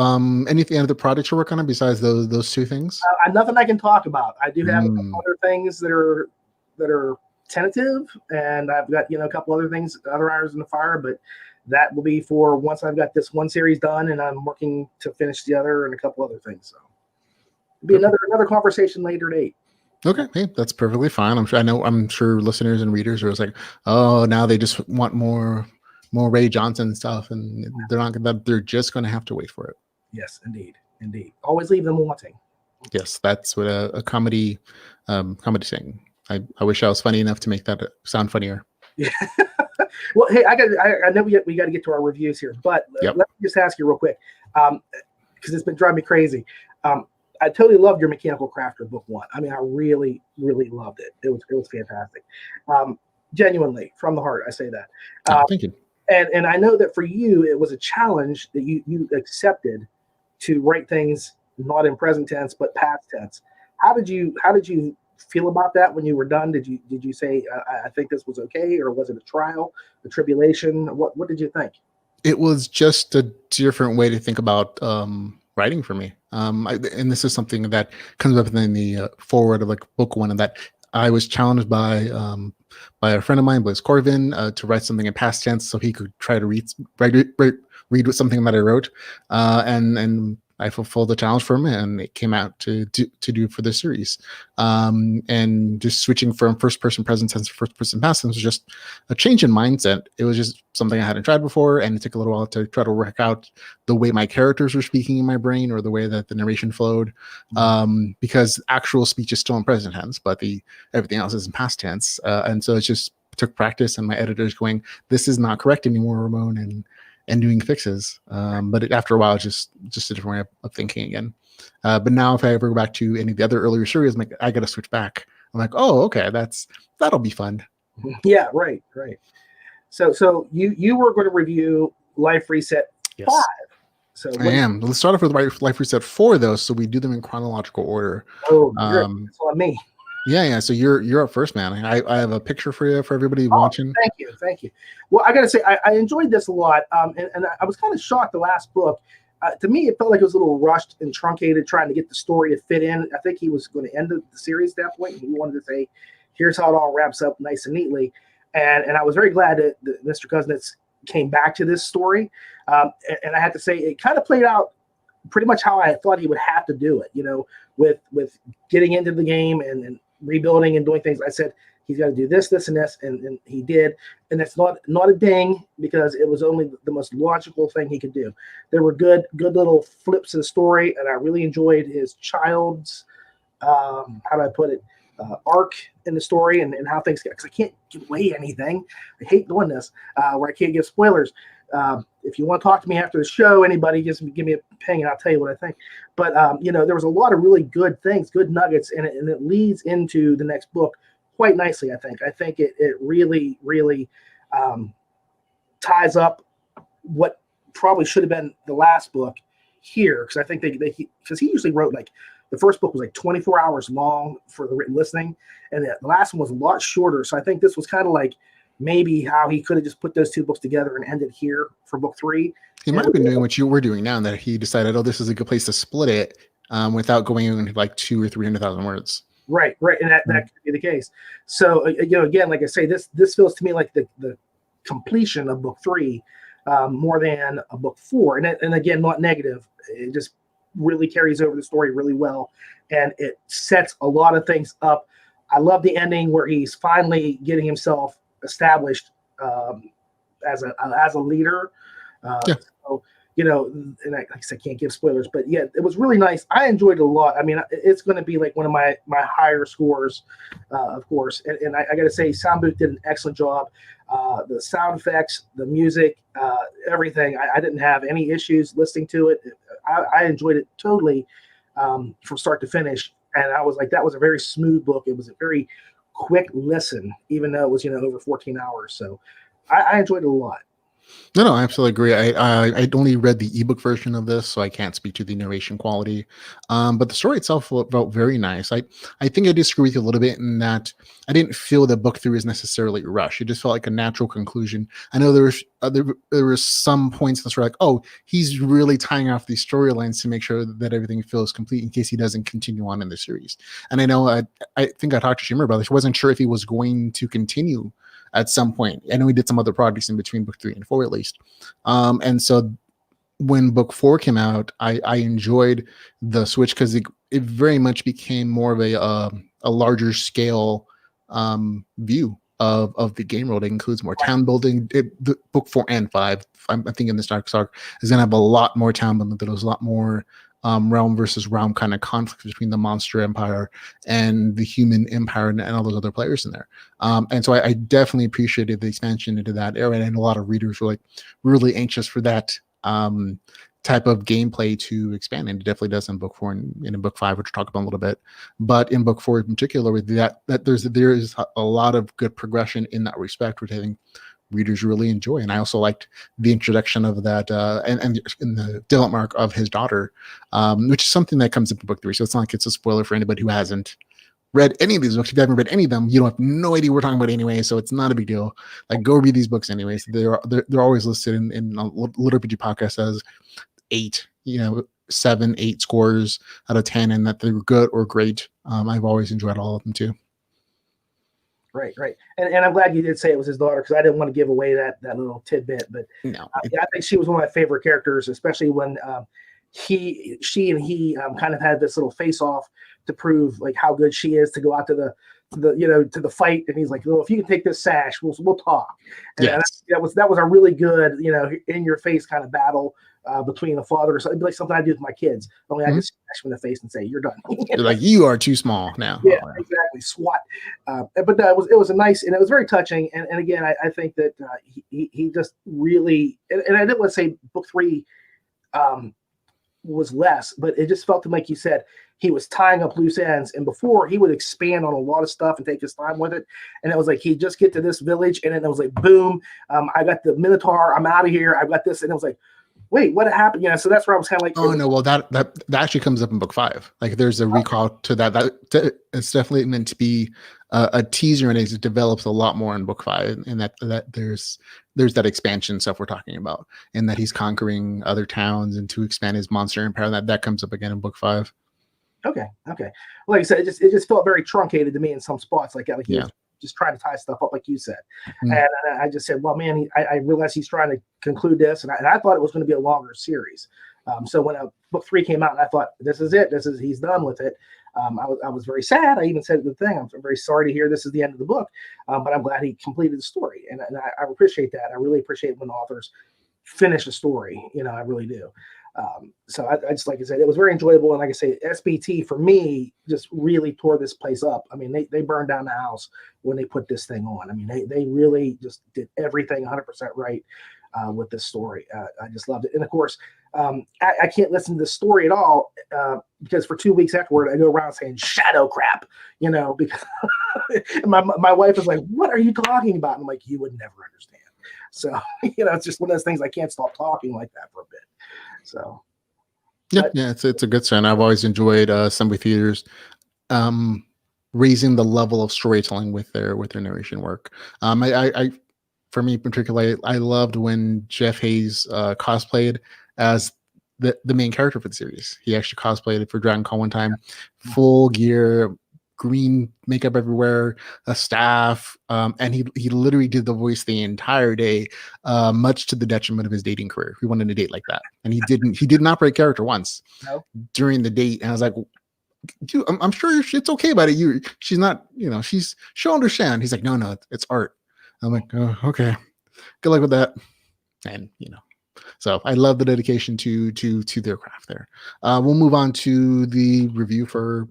anything other projects you're working on besides those two things? Nothing I can talk about. I do have a couple other things that are tentative, and I've got a couple other things, other irons in the fire, but that will be for once I've got this one series done, and I'm working to finish the other and a couple other things. So it'll be another conversation later date. Okay, hey, that's perfectly fine. I'm sure listeners and readers are just like, oh, now they just want more Ray Johnson stuff, and they're just going to have to wait for it. Yes, indeed. Always leave them wanting. Yes, that's what a comedy saying. I wish I was funny enough to make that sound funnier. Yeah. Well, hey, I know we got to get to our reviews here, but let me just ask you real quick, because it's been driving me crazy. I totally loved your Mechanical Crafter book 1. I mean, I really, really loved it. It was fantastic. Genuinely, from the heart, I say that. Thank you. And I know that for you, it was a challenge that you accepted to write things not in present tense but past tense. How did you feel about that when you were done? Did you say I think this was okay, or was it a trial, a tribulation? What did you think? It was just a different way to think about writing for me. And this is something that comes up in the forward of like book 1, and that I was challenged by a friend of mine, Blaise Corvin, to write something in past tense so he could try to read something that I wrote, and I fulfilled the challenge for him, and it came out to do for the series. And just switching from first person present tense to first person past tense was just a change in mindset. It was just something I hadn't tried before, and it took a little while to try to work out the way my characters were speaking in my brain, or the way that the narration flowed. Because actual speech is still in present tense, but everything else is in past tense. And so it just took practice, and my editor's going, "This is not correct anymore, Ramon," and doing fixes. But after a while, it's just a different way of thinking again. But now if I ever go back to any of the other earlier series, I'm like, I got to switch back. I'm like, oh, okay, that'll be fun. Yeah, right. So you were going to review Life Reset 5. So I am. Let's start off with Life Reset 4, though, so we do them in chronological order. Oh, that's on me. Yeah. So you're up first, man. I have a picture for you for everybody watching. Thank you. Well, I got to say, I enjoyed this a lot, and I was kind of shocked the last book. To me, it felt like it was a little rushed and truncated, trying to get the story to fit in. I think he was going to end the series at that point. He wanted to say, here's how it all wraps up nice and neatly. And I was very glad that Mr. Kuznets came back to this story. And I have to say, it kind of played out pretty much how I thought he would have to do it, with getting into the game and rebuilding and doing things. I said, he's got to do this, and this, and he did. And that's not a ding, because it was only the most logical thing he could do. There were good little flips of the story, and I really enjoyed his child's, how do I put it, arc in the story, and how things get, because I can't give away anything. I hate doing this, where I can't give spoilers. If you want to talk to me after the show, anybody, just give me a ping and I'll tell you what I think. But, there was a lot of really good things, good nuggets in it, and it leads into the next book quite nicely, I think. I think it really, really ties up what probably should have been the last book here, because I think because he usually wrote, like, the first book was like 24 hours long for the written listening, and the last one was a lot shorter. So I think this was kind of like maybe how he could have just put those two books together and ended here for book 3. He might have been doing what you were doing now, that he decided, this is a good place to split it without going into like 200,000 or 300,000 words. Right, and that could be the case. So again, like I say, this feels to me like the completion of book 3 more than a book 4, and again, not negative. It just really carries over the story really well, and it sets a lot of things up. I love the ending where he's finally getting himself established as a leader. So you know, and like I said, can't give spoilers, but yeah, it was really nice. I enjoyed it a lot. I mean, it's going to be like one of my higher scores, of course. And I got to say, Soundbooth did an excellent job. The sound effects, the music, everything. I didn't have any issues listening to it. I enjoyed it totally from start to finish. And I was like, that was a very smooth book. It was a very quick listen, even though it was, over 14 hours. So I enjoyed it a lot. No, I absolutely agree. I only read the ebook version of this, so I can't speak to the narration quality. But the story itself felt very nice. I think I disagree with you a little bit in that I didn't feel that book 3 was necessarily rushed. It just felt like a natural conclusion. I know there were some points that were like, oh, he's really tying off these storylines to make sure that everything feels complete in case he doesn't continue on in the series. And I know I think I talked to Shimmer about this. I wasn't sure if he was going to continue at some point. I know we did some other projects in between book 3 and 4 at least. And so when book 4 came out, I enjoyed the switch because it very much became more of a larger scale view of the game world. It includes more town building. The book 4 and 5, I'm thinking this Dark Arc is going to have a lot more town building. There's a lot more realm versus realm kind of conflict between the monster empire and the human empire and all those other players in there. And so I definitely appreciated the expansion into that area. And a lot of readers were like really anxious for that type of gameplay to expand. And it definitely does in book 4 and in book 5, which we'll talk about a little bit. But in book 4 in particular, with that there is a lot of good progression in that respect, which I think readers really enjoy. And I also liked the introduction of that and the development arc of his daughter, which is something that comes up in book 3. So it's not like it's a spoiler for anybody who hasn't read any of these books. If you haven't read any of them, you don't have no idea what we're talking about anyway. So it's not a big deal. Like, go read these books anyways. They're always listed in Little RPG podcast as 8, 7, 8 scores out of 10, and that they're good or great. I've always enjoyed all of them too. Right. And I'm glad you did say it was his daughter, because I didn't want to give away that little tidbit. But no, I think she was one of my favorite characters, especially when she and he kind of had this little face off to prove like how good she is to go out to the fight. And he's like, well, if you can take this sash, we'll talk. And yes. that was a really good, in your face kind of battle between the father. So it'd be like something I do with my kids. Only I just smash them in the face and say, "You're done." You're like, you are too small now. Yeah, exactly. SWAT. But it was a nice, and it was very touching. And again, I think that he just really, and I didn't want to say book 3 was less, but it just felt to, like you said, he was tying up loose ends. And before, he would expand on a lot of stuff and take his time with it. And it was like he'd just get to this village, and then it was like, boom, I got the Minotaur. I'm out of here. I've got this, and it was like, wait, what happened? So that's where I was kind of like, oh no, well that actually comes up in book 5. Like, there's a recall to that it's definitely meant to be a teaser, and it develops a lot more in book 5, and that there's that expansion stuff we're talking about, and that he's conquering other towns and to expand his monster empire. That comes up again in book 5. Okay. Like I said, it just felt very truncated to me in some spots, like he was just trying to tie stuff up, like you said. And I just said, well, man, I realized he's trying to conclude this, and I thought it was going to be a longer series. So when book 3 came out, and I thought, this is it. He's done with it. I was very sad. I even said the thing, I'm very sorry to hear this is the end of the book, but I'm glad he completed the story, and I appreciate that. I really appreciate when authors finish a story. I really do. So I just, like I said, it was very enjoyable. And like I say, SBT for me just really tore this place up. I mean, they burned down the house when they put this thing on. I mean, they really just did everything 100% right with this story. I just loved it. And of course, I can't listen to this story at all because for 2 weeks afterward, I go around saying shadow crap, because my wife is like, what are you talking about? And I'm like, you would never understand. So, it's just one of those things. I can't stop talking like that for a bit. So, yeah, it's a good sign. I've always enjoyed Soundbooth Theaters raising the level of storytelling with their narration work. I for me particularly, I loved when Jeff Hayes cosplayed as the main character for the series. He actually cosplayed it for Dragon Con one time, full gear, green makeup everywhere, a staff, and he literally did the voice the entire day, much to the detriment of his dating career. He wanted to date like that, and he didn't operate character once during the date. And I was like, dude, I'm sure it's okay about it. She's not, she'll understand. He's like, no, it's art. I'm like, oh, okay, good luck with that. And So I love the dedication to their craft there. We'll move on to the review for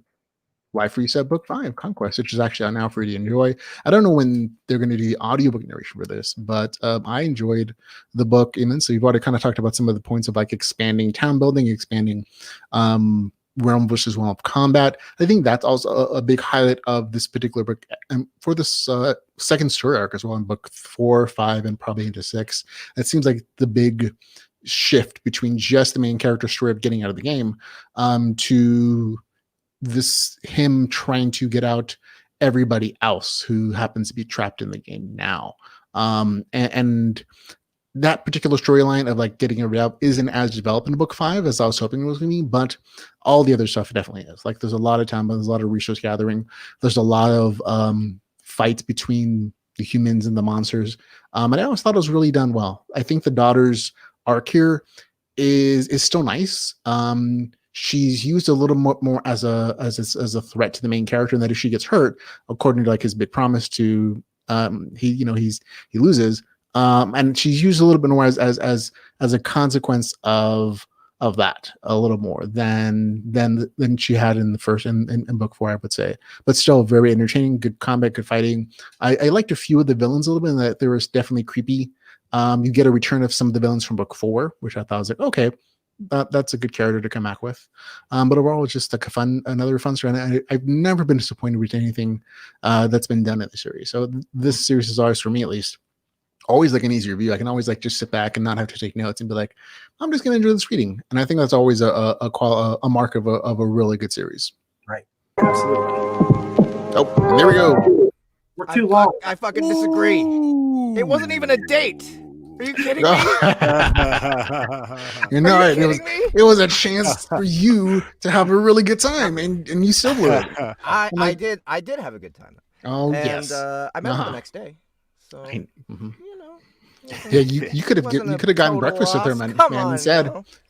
Life Reset Book 5, Conquest, which is actually out now for you to enjoy. I don't know when they're going to do the audiobook narration for this, but I enjoyed the book immensely. We've already kind of talked about some of the points of like expanding town building, expanding realm versus realm of combat. I think that's also a big highlight of this particular book. And for this second story arc as well, in book 4, 5, and probably into 6, it seems like the big shift between just the main character story of getting out of the game to this him trying to get out everybody else who happens to be trapped in the game now. And that particular storyline of like getting it out isn't as developed in book 5 as I was hoping it was going to be, but all the other stuff definitely is. Like there's a lot of time, there's a lot of resource gathering, there's a lot of fights between the humans and the monsters, and I always thought it was really done well. I think the daughter's arc here is still nice. She's used a little more as a threat to the main character, and that if she gets hurt, according to like his big promise to he loses, and she's used a little bit more as a consequence of that a little more than she had in the first in book 4, I would say. But still very entertaining, good combat, good fighting. I liked a few of the villains a little bit, and that there was definitely creepy. You get a return of some of the villains from book 4, which I thought was like, okay, that's a good character to come back with. But overall, it's just like another fun story. And I've never been disappointed with anything that's been done in the series. So this series is always, for me at least, always like an easy review. I can always like just sit back and not have to take notes and be like, I'm just going to enjoy this reading. And I think that's always a mark of a really good series. Right. Absolutely. Oh, and there we go. We're too long. I fucking disagree. It wasn't even a date. Are you kidding me? You're not. It was a chance Yeah. for you to have a really good time, and you still blew it. I did have a good time. Oh, And yes. I met her the next day. So Mhm. you know. Yeah, you could have gotten breakfast with her, man.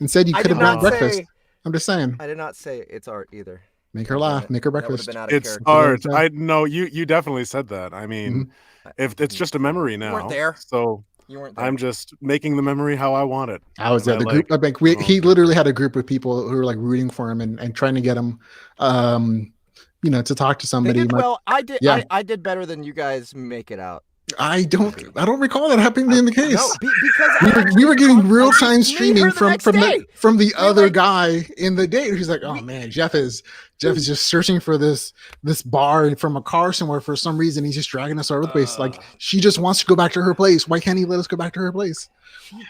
Instead you could have gotten breakfast. I'm just saying. I did not say it's art either. Make her laugh. Make her That would've breakfast. been out of It's character. art. I know you definitely said that. I mean, if it's just a memory now, weren't there. so You weren't there. I'm just making the memory how I want it. I was And at the I group. like- Like he literally had a group of people who were like rooting for him and trying to get him, to talk to They somebody. did well. I did. Yeah. I did better than you guys make it out. I don't recall that happening being the case. No, because we were getting real time me streaming her the next day. from the other like- guy in the date. He's like, oh man, Jeff is just searching for this bar from a car somewhere for some reason. He's just dragging us all over the place. Like she just wants to go back to her place. Why can't he let us go back to her place?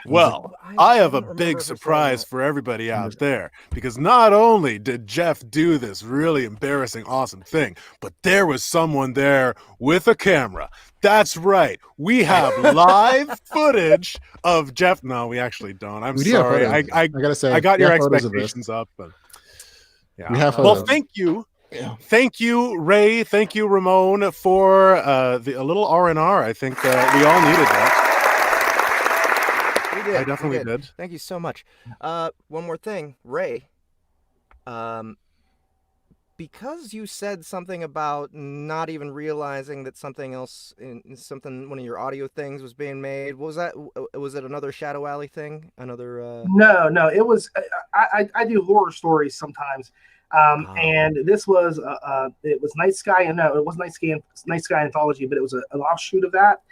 Well, I have a big surprise for everybody out there, because not only did Jeff do this really embarrassing, awesome thing, but there was someone there with a camera. That's right. We have live footage of Jeff. No, we actually don't. I'm We do have sorry. photos. I gotta say, I got we your have photos of this. expectations up, but yeah. We have Well, photos. thank you. Yeah. Thank you, Ray. Thank you, Ramon, for a little R&R. I think we all needed that. We did. I definitely we did. Thank you so much. One more thing, Ray. Because you said something about not even realizing that something else, one of your audio things was being made. What was that? Was it another Shadow Alley thing? Another? No, it was. I do horror stories sometimes, and this was it was Night Sky, and no, it wasn't Night Sky Anthology, but it was an offshoot of that,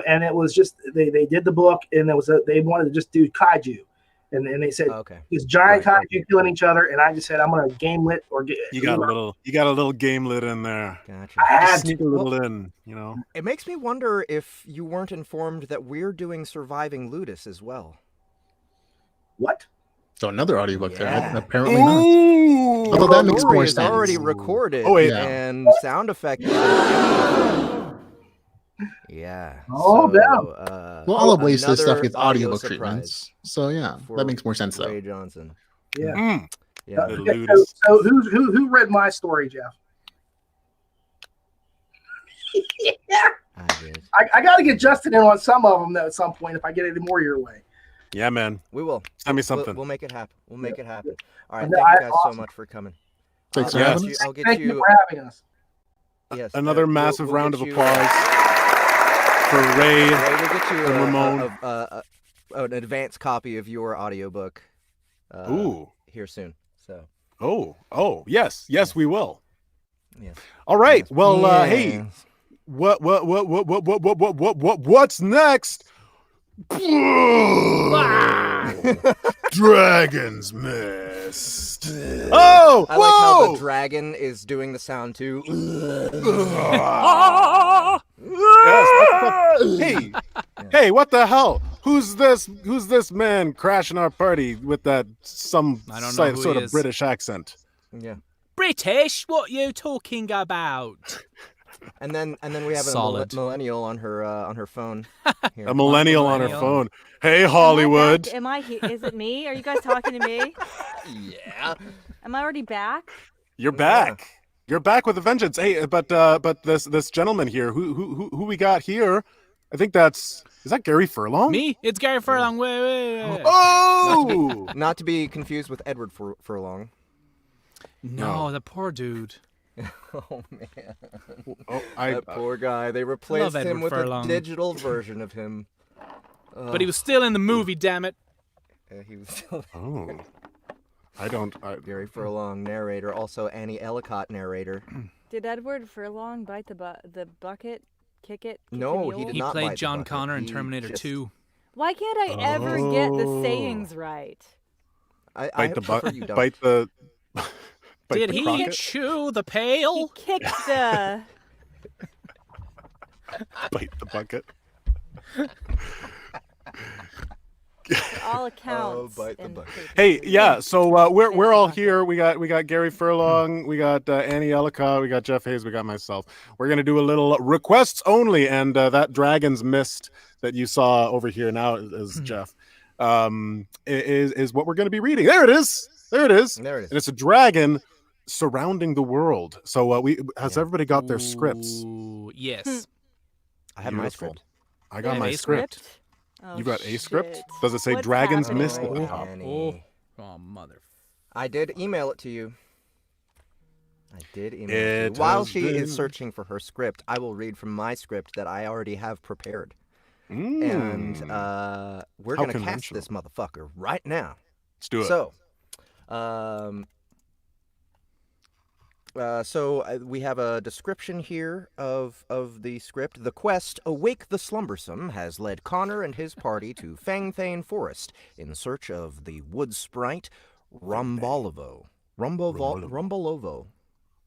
and it was just they did the book, and they wanted to just do kaiju. And they said this giant kaiju killing each other, and I just said I'm gonna game lit or get. You got a little game lit in there. Gotcha. I had Sneak a little in, It makes me wonder if you weren't informed that we're doing Surviving Ludus as well. What? So another audiobook Yeah. there. Apparently not. Although that makes Story more is sense. already recorded. Oh, wait. And sound effect. Yeah. Oh, Well, all of Blaze another stuff gets audio audiobook surprise treatments. So yeah, for that makes more sense though. Ray Johnson. Yeah. Yeah. The Okay, Ludus. so who read my story, Jeff? I did. I got to get Justin in on some of them though at some point if I get any more your way. Yeah, man. We will. Send me something. We'll make it happen. We'll make it happen. All right. No, Thank you guys awesome. so much for coming. Thanks for Yes. having us. I'll get Thank you. you for having us. Yes. Another we'll- massive we'll round get of you, applause for Ray. Ray, we'll get you and Ramon. an advanced copy of your audiobook Ooh. here soon. So Oh, yes, we will. yes. All right. Yes. Well, hey, Yes. what's next? Dragon's Mist. Oh, I like how the dragon is doing the sound too. Yes, hey, what the hell? Who's this man crashing our party with that I don't know who sort he of is. British accent? Yeah. British? What you talking about? And then we have Solid. a millennial on her phone. Here. A millennial on her millennial. phone. Hey, Hollywood. Am I back? Is it me? Are you guys talking to me? Yeah. Am I already back? You're back. You're back with a vengeance. Hey, but this gentleman here, who we got here? I think is that Gary Furlong? Me? It's Gary Furlong. Wait. Oh! Not to be confused with Edward Furlong. No, the poor dude. Oh man. Oh, That poor guy. They replaced him Edward with Furlong. a digital version of him. But he was still in the movie, damn it. He was still Oh. Gary Furlong, narrator. Also Annie Ellicott, narrator. Did Edward Furlong bite the bucket? Kick it? Kick No, the he mule? did He not bite played the John bucket. Connor in He Terminator just- 2. Why can't I ever get the Oh. sayings right? I Bite the prefer butt. you don't. Bite the. bite Did the he crocket? chew the He pail? kicked the. Bite the bucket. all accounts. bite the in bucket. paper. Hey, yeah. So we're all Bucket. here. We got Gary Furlong. We got Annie Ellicott. We got Jeff Hayes. We got myself. We're gonna do a little requests only, and that Dragon's Mist that you saw over here now is Jeff. Is what we're gonna be reading. There it is. There it is. And it's a dragon surrounding the world. So has everybody got their scripts? Ooh, yes. I have my Beautiful. script. I got have my a script. Oh, You got a script? shit. Does it say What's Dragon's happening Mist at right the now? top? Annie. Oh, mother. I did email it to you. It While has she been- is searching for her script, I will read from my script that I already have prepared. Mm. And we're How going to cast conventional. this motherfucker right now. Let's do it. So, we have a description here of the script. The quest, Awake the Slumbersome, has led Connor and his party to Fangthane Forest in search of the wood sprite Rumbolovo. Rumbolovo.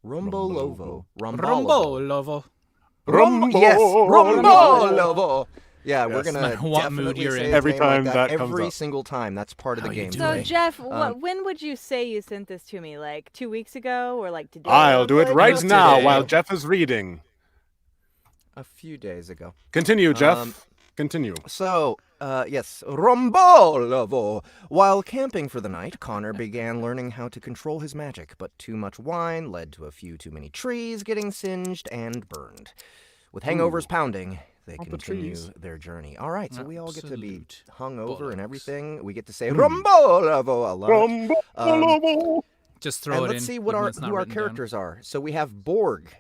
Rumbo, Lovo. Yes, Rumbolovo. Yeah, we're Yes. gonna What mood definitely you're say in. his Every name like time that comes every up. single time. That's part of How the you game. doing? So today. Jeff, when would you say you sent this to me? Like 2 weeks ago, or like today? I'll do it What- right Just now today. while Jeff is reading. A few days ago. Continue, Jeff. Um, Continue. So, yes, Rombolovo. While camping for the night, Connor began learning how to control his magic, but too much wine led to a few too many trees getting singed and burned. With hangovers pounding, they Not the continue trees. their journey. All right, so we all get to be Absolute hung over and bollocks. everything. We get to say Rombolovo a lot. Just throw And it let's in. see what even when it's not who our written down. characters are. So we have Borg,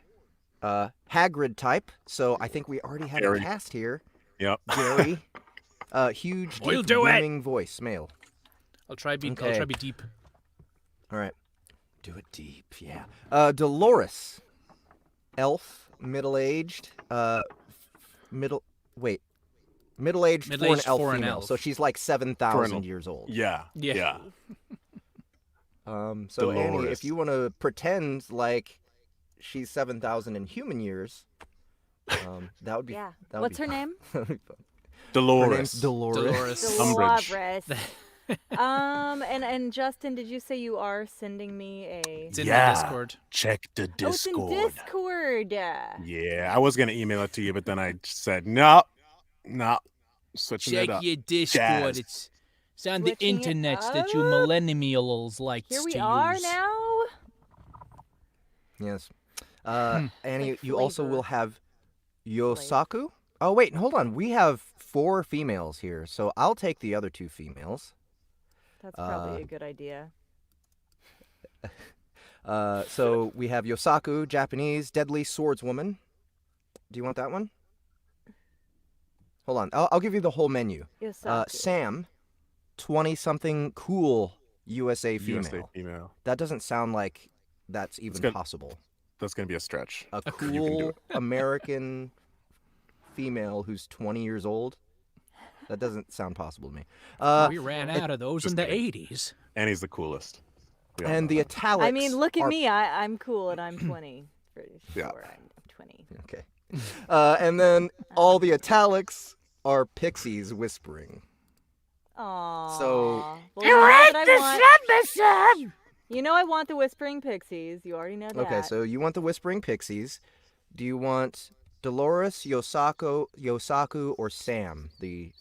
Hagrid type. So I think we already have Gary. a cast here. Yep. Gary, huge, We'll deep, do it. booming voice, male. I'll try be Okay. deep. All right, do it deep, yeah. Dolores, elf, middle-aged, middle-aged for an Middle-aged elf for an female. elf. So she's like 7,000 years old. Yeah. Yeah. So Annie, Dolores. if you want to pretend like she's 7,000 in human years, that would be. Yeah. That would What's be her fun. name? That would be fun. Dolores. Her name's Dolores. Dolores. Umbridge. And Justin, did you say you are sending me a? It's in Yeah. the Discord. Check the Oh, it's in Discord. Discord. Yeah, I was gonna email it to you, but then I said no, switching it Check up. your Discord. Jazz. It's on the Switching it internet that you up. millennials like Here we to are use. now. Yes. Hmm. Annie, Like you also flavor. will have Yosaku. Oh wait, hold on. We have 4 females here, so I'll take the other 2 females. That's probably a good idea. So we have Yosaku, Japanese, deadly swordswoman. Do you want that one? Hold on. I'll give you the whole menu. Yosaku. Sam, 20-something cool USA female. USA female. That doesn't sound like that's even good. possible. That's gonna be a stretch. A You can do cool it. American female who's 20 years old? That doesn't sound possible to me. We ran out of those in just the kidding. 80s. And he's the coolest. We all And know the that. italics. I mean, look at are- me. I'm cool and I'm 20. Pretty Yeah. sure I'm 20. Okay. And then all the italics are pixies whispering. Aww. So- well, you know what I want? You know I want the whispering pixies. You already know that. Okay, so you want the whispering pixies. Do you want Dolores, Yosaku, or Sam, the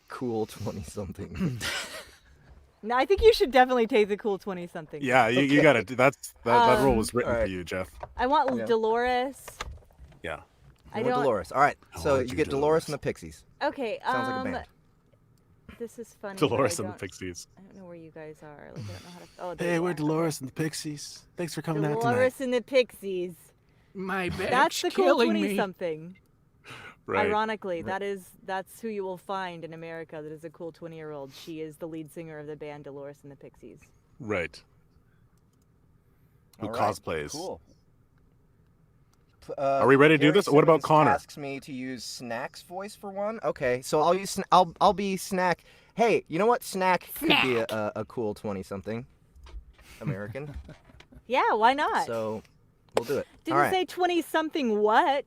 cool 20-something? No, I think you should definitely take the cool 20-something. Yeah, you gotta. That role was written alright. for you, Jeff. I want Yeah. Dolores. Yeah. I You want don't. Dolores. All right, I so want you you, get Dolores and the Dolores. pixies. Okay. Sounds like a band. This is funny. but Dolores I and the don't- Pixies. I don't know where you guys are. Like, I don't know how to. Oh, there Hey, you we're are. Dolores and the Pixies. Thanks for coming out Dolores tonight. and the Pixies. My back's That's the cool killing me. 20-something. Right. Ironically, that's who you will find in America. That is a cool 20-year-old. She is the lead singer of the band Dolores and the Pixies. Right. Who All right, cosplays. Cool. Are we ready to do Gary this? What about Simmons Connor? Asks me to use Snack's voice for one. Okay, so I'll use. I'll be Snack. Hey, you know what? Snack could be a cool 20-something American. Yeah, why not? So we'll do it. Didn't All right. say 20-something what?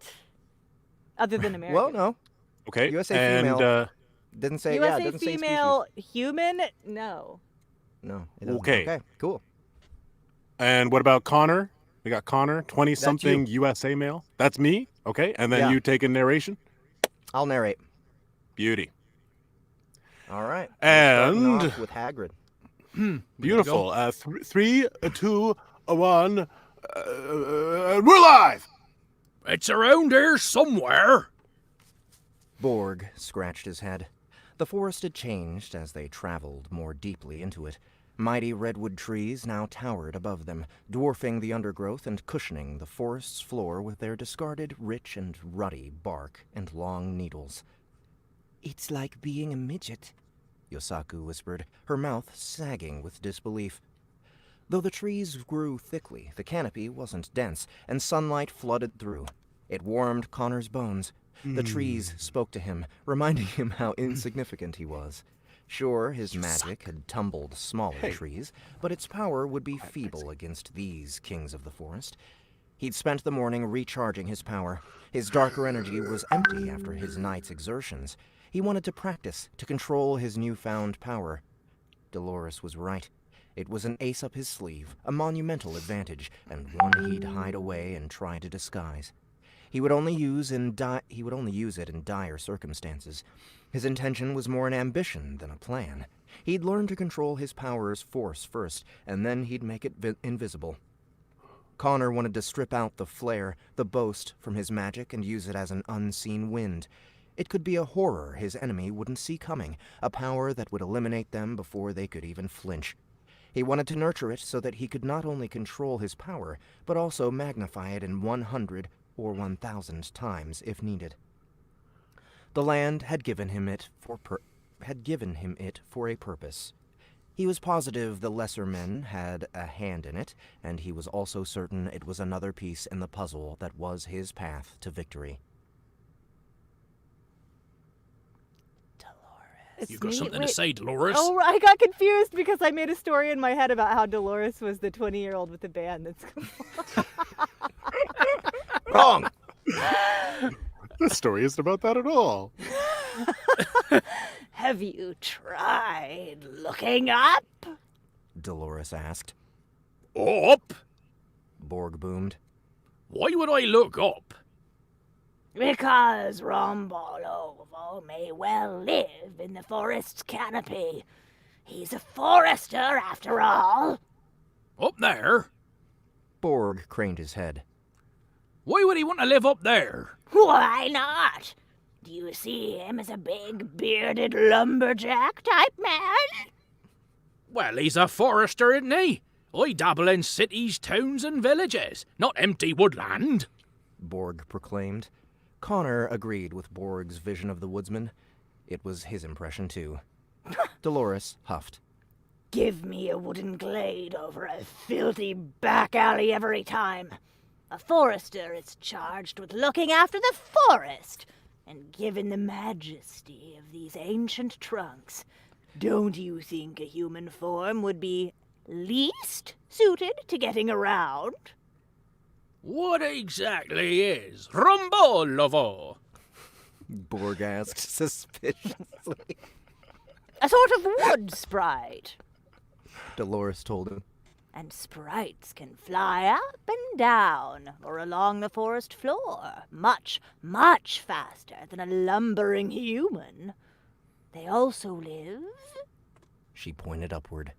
Other than American. Well, no. Okay. USA and female. Didn't say. Yeah, USA it doesn't say female human? No. species. No. It doesn't. Okay. Okay. Cool. and what about Connor? We got Connor, 20-something USA male. That's me. Okay. And then Yeah. you take a narration. I'll narrate. Beauty. All right. We're starting And off with Hagrid. beautiful. 3, 2, 1. We're live. It's around here somewhere. Borg scratched his head. The forest had changed as they traveled more deeply into it. Mighty redwood trees now towered above them, dwarfing the undergrowth and cushioning the forest's floor with their discarded, rich and ruddy bark and long needles. "It's like being a midget," Yosaku whispered, her mouth sagging with disbelief. Though the trees grew thickly, the canopy wasn't dense, and sunlight flooded through. It warmed Connor's bones. The trees spoke to him, reminding him how insignificant he was. Sure, his magic had tumbled smaller trees, but its power would be feeble against these kings of the forest. He'd spent the morning recharging his power. His darker energy was empty after his night's exertions. He wanted to practice, to control his newfound power. Dolores was right. It was an ace up his sleeve, a monumental advantage, and one he'd hide away and try to disguise. He would only use it in dire circumstances. His intention was more an ambition than a plan. He'd learn to control his power's force first, and then he'd make it invisible. Connor wanted to strip out the flare, the boast, from his magic and use it as an unseen wind. It could be a horror his enemy wouldn't see coming, a power that would eliminate them before they could even flinch. He wanted to nurture it so that he could not only control his power, but also magnify it in 100 or 1,000 times if needed. The land had given him it for a purpose. He was positive the lesser men had a hand in it, and he was also certain it was another piece in the puzzle that was his path to victory. It's You got me? something Wait. to say, Dolores? Oh, I got confused because I made a story in my head about how Dolores was the 20-year-old with the band. That's Wrong! This story isn't about that at all. Have you tried looking up? Dolores asked. Up? Borg boomed. Why would I look up? Because Rombolovo may well live in the forest's canopy. He's a forester, after all. Up there? Borg craned his head. Why would he want to live up there? Why not? Do you see him as a big, bearded lumberjack type man? Well, he's a forester, isn't he? I dabble in cities, towns, and villages, not empty woodland. Borg proclaimed. Connor agreed with Borg's vision of the woodsman. It was his impression, too. Dolores huffed. Give me a wooden glade over a filthy back alley every time. A forester is charged with looking after the forest, and given the majesty of these ancient trunks, don't you think a human form would be least suited to getting around? What exactly is Rumbolovo? Borg asked suspiciously. A sort of wood sprite. Dolores told him. And sprites can fly up and down or along the forest floor much, much faster than a lumbering human. They also live She pointed upward.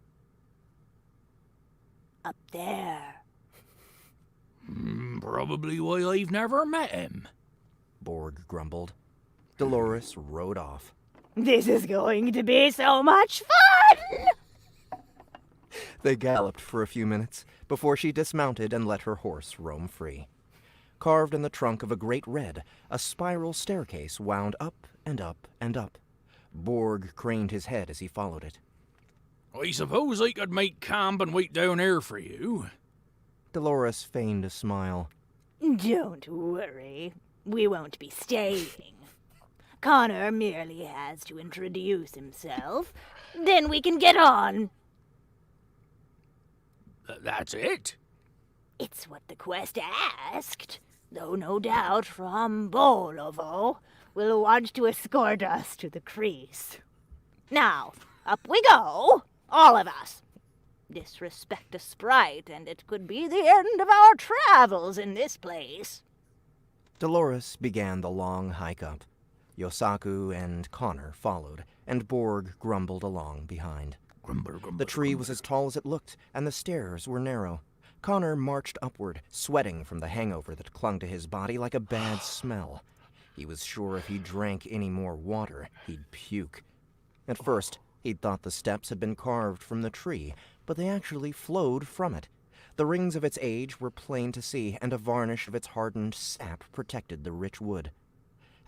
up there. Probably why I've never met him. Borg grumbled. Dolores rode off. This is going to be so much fun! They galloped for a few minutes before she dismounted and let her horse roam free. Carved in the trunk of a great red, a spiral staircase wound up and up and up. Borg craned his head as he followed it. I suppose I could make camp and wait down here for you. Dolores feigned a smile. Don't worry, we won't be staying. Connor merely has to introduce himself, then we can get on. That's it? It's what the quest asked, though no doubt Rumbolovo will want to escort us to the crease. Now, up we go, all of us. Disrespect a sprite, and it could be the end of our travels in this place. Dolores began the long hike up. Yosaku and Connor followed, and Borg grumbled along behind. The tree was as tall as it looked, and the stairs were narrow. Connor marched upward, sweating from the hangover that clung to his body like a bad smell. He was sure if he drank any more water, he'd puke. At first, he'd thought the steps had been carved from the tree, but they actually flowed from it. The rings of its age were plain to see, and a varnish of its hardened sap protected the rich wood.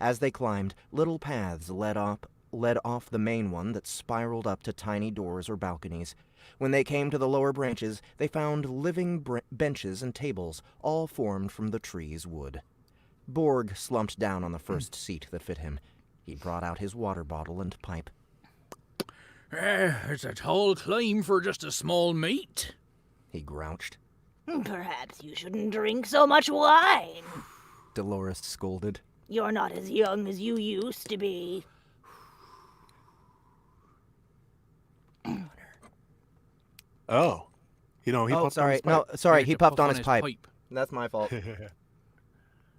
As they climbed, little paths led off the main one that spiraled up to tiny doors or balconies. When they came to the lower branches, they found living benches and tables, all formed from the tree's wood. Borg slumped down on the first seat that fit him. He brought out his water bottle and pipe. It's a tall climb for just a small mate, He grouched. Perhaps you shouldn't drink so much wine. Dolores scolded. You're not as young as you used to be. Oh. He Oh, puffed on sorry. his pipe. No, sorry. Had He to puffed puff on his pipe. That's my fault.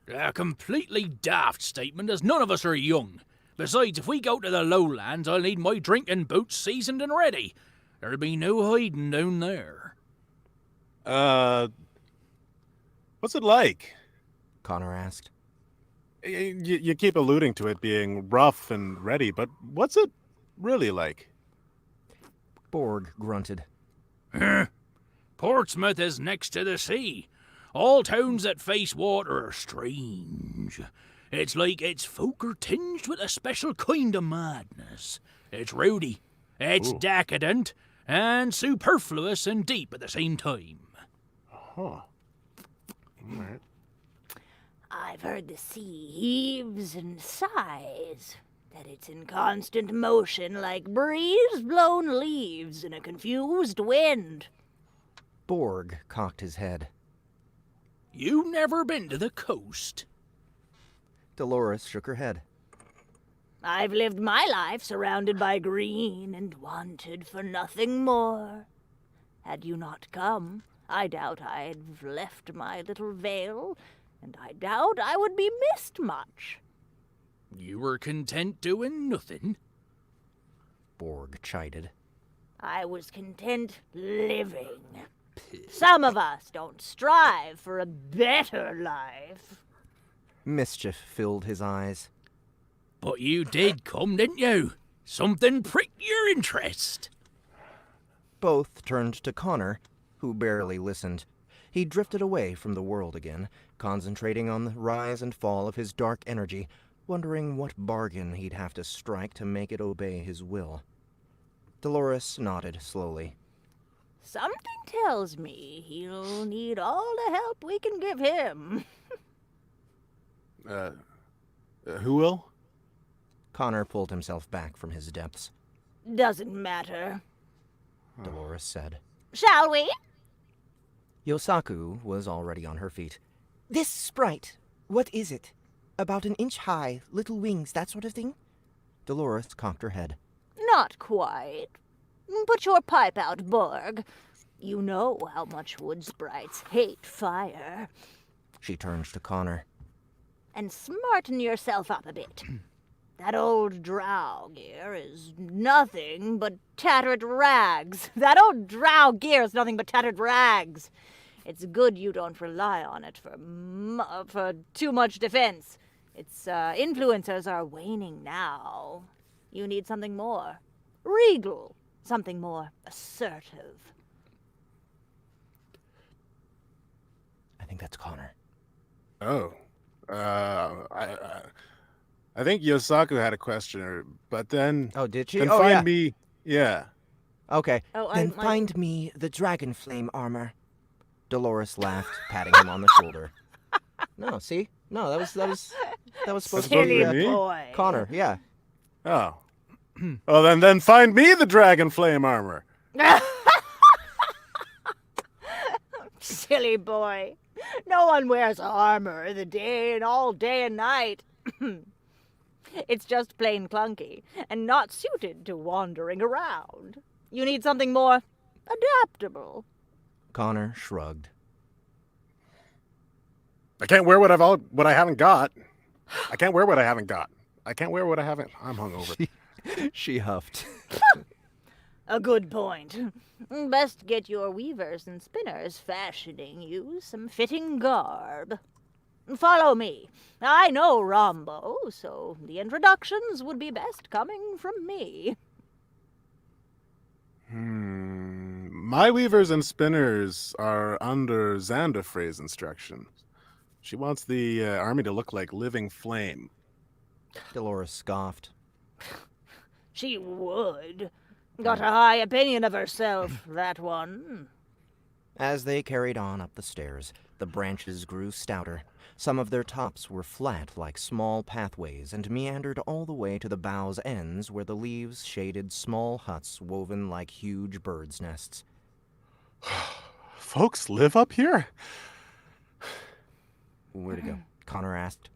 A completely daft statement, as none of us are young. Besides, if we go to the lowlands, I'll need my drinking boots seasoned and ready. There'll be no hiding down there. What's it like? Connor asked. You keep alluding to it being rough and ready, but what's it really like? Borg grunted. Portsmouth is next to the sea. All towns that face water are strange. It's like its folk are tinged with a special kind of madness. It's rowdy, it's Ooh. decadent, and superfluous and deep at the same time. Huh. All right. I've heard the sea heaves and sighs, that it's in constant motion like breeze-blown leaves in a confused wind. Borg cocked his head. You never been to the coast? Dolores shook her head. I've lived my life surrounded by green and wanted for nothing more. Had you not come, I doubt I'd have left my little vale, and I doubt I would be missed much. You were content doing nothing? Borg chided. I was content living. Some of us don't strive for a better life. Mischief filled his eyes. But you did come, didn't you? Something pricked your interest. Both turned to Connor, who barely listened. He drifted away from the world again, concentrating on the rise and fall of his dark energy, wondering what bargain he'd have to strike to make it obey his will. Dolores nodded slowly. Something tells me he'll need all the help we can give him. Who will? Connor pulled himself back from his depths. Doesn't matter. Dolores said. Shall we? Yosaku was already on her feet. This sprite, what is it? About 1 inch high, little wings, that sort of thing? Dolores cocked her head. Not quite. Put your pipe out, Borg. You know how much wood sprites hate fire. She turned to Connor. And smarten yourself up a bit. That old drow gear is nothing but tattered rags. That old drow gear is nothing but tattered rags. It's good you don't rely on it for too much defense. Its influencers are waning now. You need something more regal, something more assertive. I think that's Connor. Oh. I think Yosaku had a question, but then... Oh, did she? Then Oh, find yeah. me... Yeah. Okay, Oh, then find me the dragon flame armor. Dolores laughed, patting him on the shoulder. No, see? No, that was supposed to Silly be me? boy. Connor, yeah. Oh. Oh, then find me the dragon flame armor. Silly boy. No one wears armor all day and night. It's just plain clunky and not suited to wandering around. You need something more adaptable. Connor shrugged. I can't wear what I haven't got. I can't wear what I haven't got. I can't wear what I haven't. I'm hungover. She huffed. A good point. Best get your weavers and spinners fashioning you some fitting garb. Follow me. I know Rombo, so the introductions would be best coming from me. My weavers and spinners are under Xandafrey's instructions. She wants the army to look like living flame. Dolores scoffed. She would. Got a high opinion of herself, that one. As they carried on up the stairs, the branches grew stouter. Some of their tops were flat like small pathways and meandered all the way to the boughs' ends where the leaves shaded small huts woven like huge birds' nests. Folks live up here? Where'd it go? Connor asked.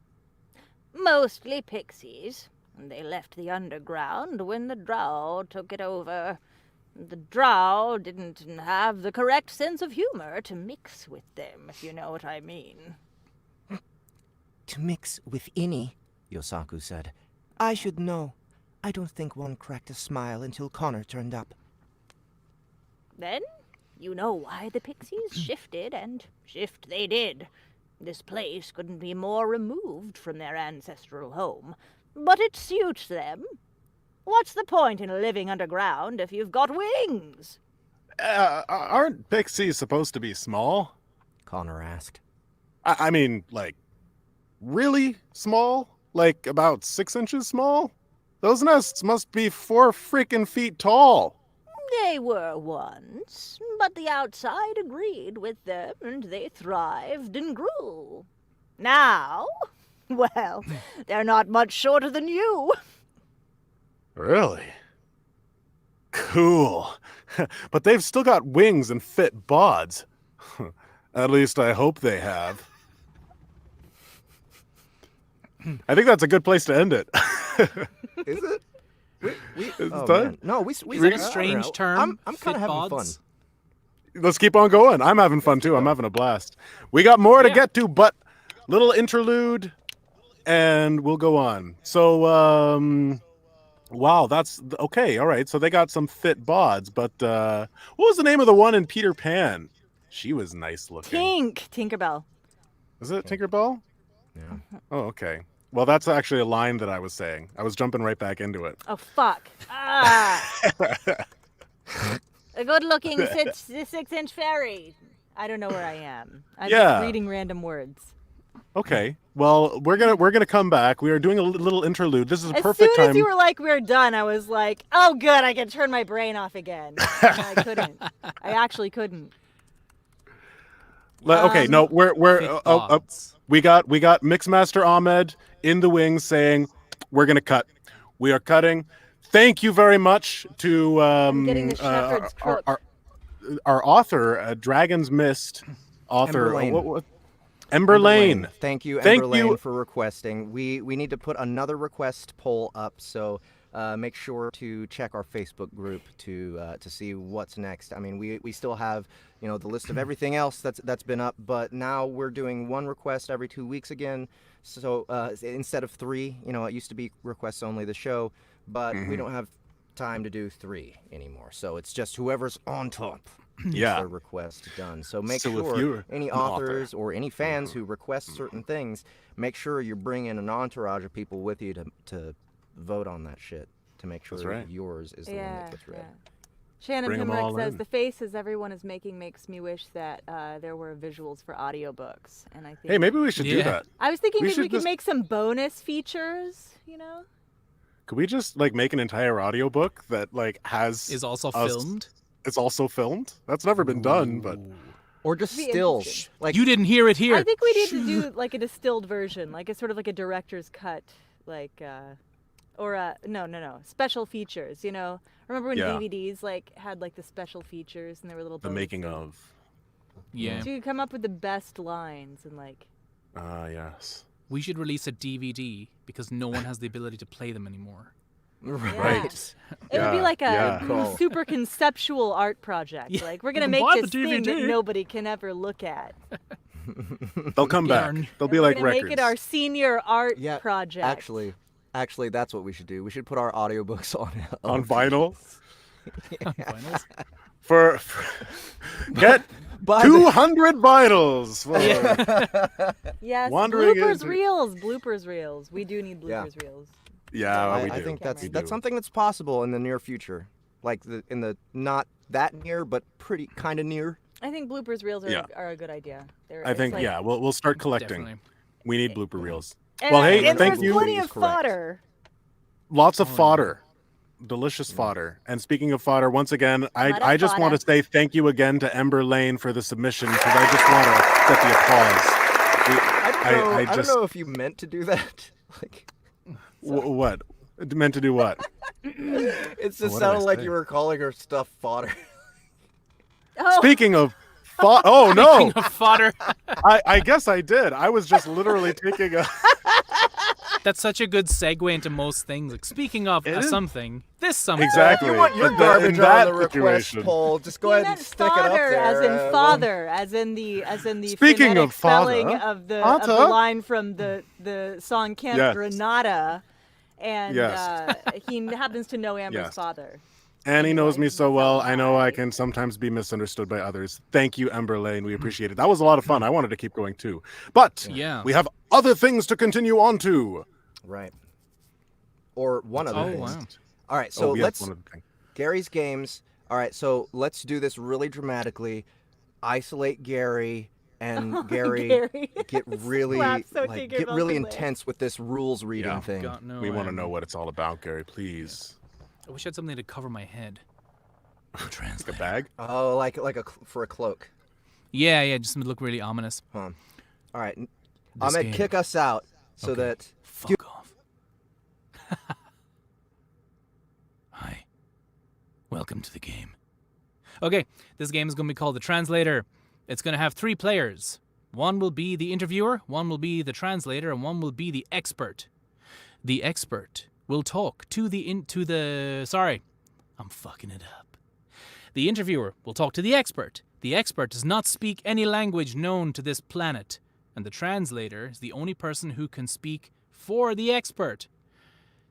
Mostly pixies. They left the underground when the drow took it over. The drow didn't have the correct sense of humor to mix with them, if you know what I mean. To mix with any, Yosaku said. I should know. I don't think one cracked a smile until Connor turned up. Then, you know why the pixies shifted, and shift they did. This place couldn't be more removed from their ancestral home, but it suits them. What's the point in living underground if you've got wings? Aren't pixies supposed to be small? Connor asked. I mean, like, really small? Like, about 6 inches small? Those nests must be 4 freaking feet tall. They were once, but the outside agreed with them, and they thrived and grew. Now, well, they're not much shorter than you. Really? Cool. But they've still got wings and fit bods. At least I hope they have. I think that's a good place to end it. Is it? It's Oh, done? man. No, we Is that a strange term? I'm kind of Fit having fun. bods? Let's keep on going. I'm having fun too. I'm having a blast. We got more to Yeah. get to, but little interlude and we'll go on. So, wow, that's okay. All right. So they got some fit bods, but what was the name of the one in Peter Pan? She was nice looking. Tinkerbell. Is it Tinkerbell? Yeah. Oh, okay. Well, that's actually a line that I was saying. I was jumping right back into it. Oh, fuck. Ah. A good-looking 6-inch fairy. I don't know where I am. I'm Yeah. just reading random words. Okay. Well, we're gonna come back. We are doing a little interlude. This is a As perfect soon time. as you were like, we're done, I was like, oh, good, I can turn my brain off again. And I couldn't. I actually couldn't. Okay, no, we're Thick thoughts. we got Mixmaster Ahmed in the wings saying we're gonna cut. We are cutting. Thank you very much to I'm getting the shepherd's crook. our author, Dragon's Mist author. Ember Lane. What? Ember Lane. Thank you, Thank Ember you. Lane, for requesting. We need to put another request poll up, so make sure to check our Facebook group to see what's next. I mean, we still have the list of everything else that's been up, but now we're doing one request every 2 weeks again. So instead of 3, it used to be requests only the show, but we don't have time to do 3 anymore. So it's just whoever's on top. Yeah. Their request done. So make So if sure you're any an author. authors or any fans who request certain things, make sure you're bringing an entourage of people with you to vote on that shit, to make sure That's right. yours is the one that gets read. Shannon Bring 'em all Pimlick says, in. the faces everyone is making makes me wish that there were visuals for audiobooks. And I think Hey, maybe we should do Yeah. that. I was thinking we maybe we should could just- make some bonus features, Could we just make an entire audiobook that has Is also us- filmed. It's also filmed? That's never been done, but Or just Be stills. interesting. Like You didn't hear it here. I think we need to do like a distilled version, like a sort of like a director's cut, no, special features. Remember when Yeah. DVDs had the special features and they were little the bonus making things? of. Yeah. So you come up with the best lines and Yes. We should release a DVD because no one has the ability to play them anymore. right. It would be Yeah, like a yeah. Cool. super conceptual art project. Yeah, Like we're you gonna can make buy this the thing that DVD. nobody can ever look at. They'll come Get back. our- They'll be We're like gonna records. make it our senior art Yeah, project. Actually, that's what we should do. We should put our audiobooks on vinyl. Finals. For get Buy the- 200 vinyls. For, Yes, Wandering bloopers reels. We do need Yeah. bloopers reels. Yeah, we do. I think We that's do. something that's possible in the near future, in the not that near but pretty kind of near. I think bloopers reels are, Yeah. are a good idea. I think we'll start collecting. Definitely. We need blooper reels. And, Well, hey, and thank there's you. plenty of Is correct. fodder. Lots of fodder. Delicious fodder. And speaking of fodder, once again, Lot of I just want to fodder. say thank you again to Ember Lane for the submission because I just want to set the applause. I just don't know if you meant to do that. what meant to do what? It just What did I sounded like say? you were calling her stuff fodder. Oh, Speaking of oh no, Fodder. I guess I did. I was just literally taking a. That's such a good segue into most things. Like, speaking of It is. something, this something. Exactly. If you want your In garbage that on the request situation. poll, just go he ahead and meant stick it up fodder, there. as in father, as in the Speaking phonetic of spelling father, of the Fata. line from the song Camp Yes. Granada, and Yes. he happens to know Amber's Yes. father. Annie knows me so well. I know I Bye. can sometimes be misunderstood by others. Thank you, Ember Lane. We appreciate it. That was a lot of fun. I wanted to keep going too. But Yeah. we have other things to continue on to. Right. Or one other Oh, thing. wow. All right, so yes, let's one other thing. Gary's games. All right, so let's do this really dramatically. Isolate Gary and Gary, Gary. get really Slap so get Tinkerbell really can live. intense with this rules reading Yeah. thing. God, no, We want to know what it's all about, Gary. Please. I wish I had something to cover my head. Like a Translate. bag? Oh, like for a cloak. Yeah, just to look really ominous. Huh. All right, This Ahmed, game. kick us out so Okay. that Fuck off. Hi. Welcome to the game. Okay, this game is going to be called The Translator. It's going to have 3 players. One will be the interviewer, one will be the translator, and one will be the expert. The expert will talk to the sorry, I'm fucking it up. The interviewer will talk to the expert. The expert does not speak any language known to this planet, and the translator is the only person who can speak for the expert.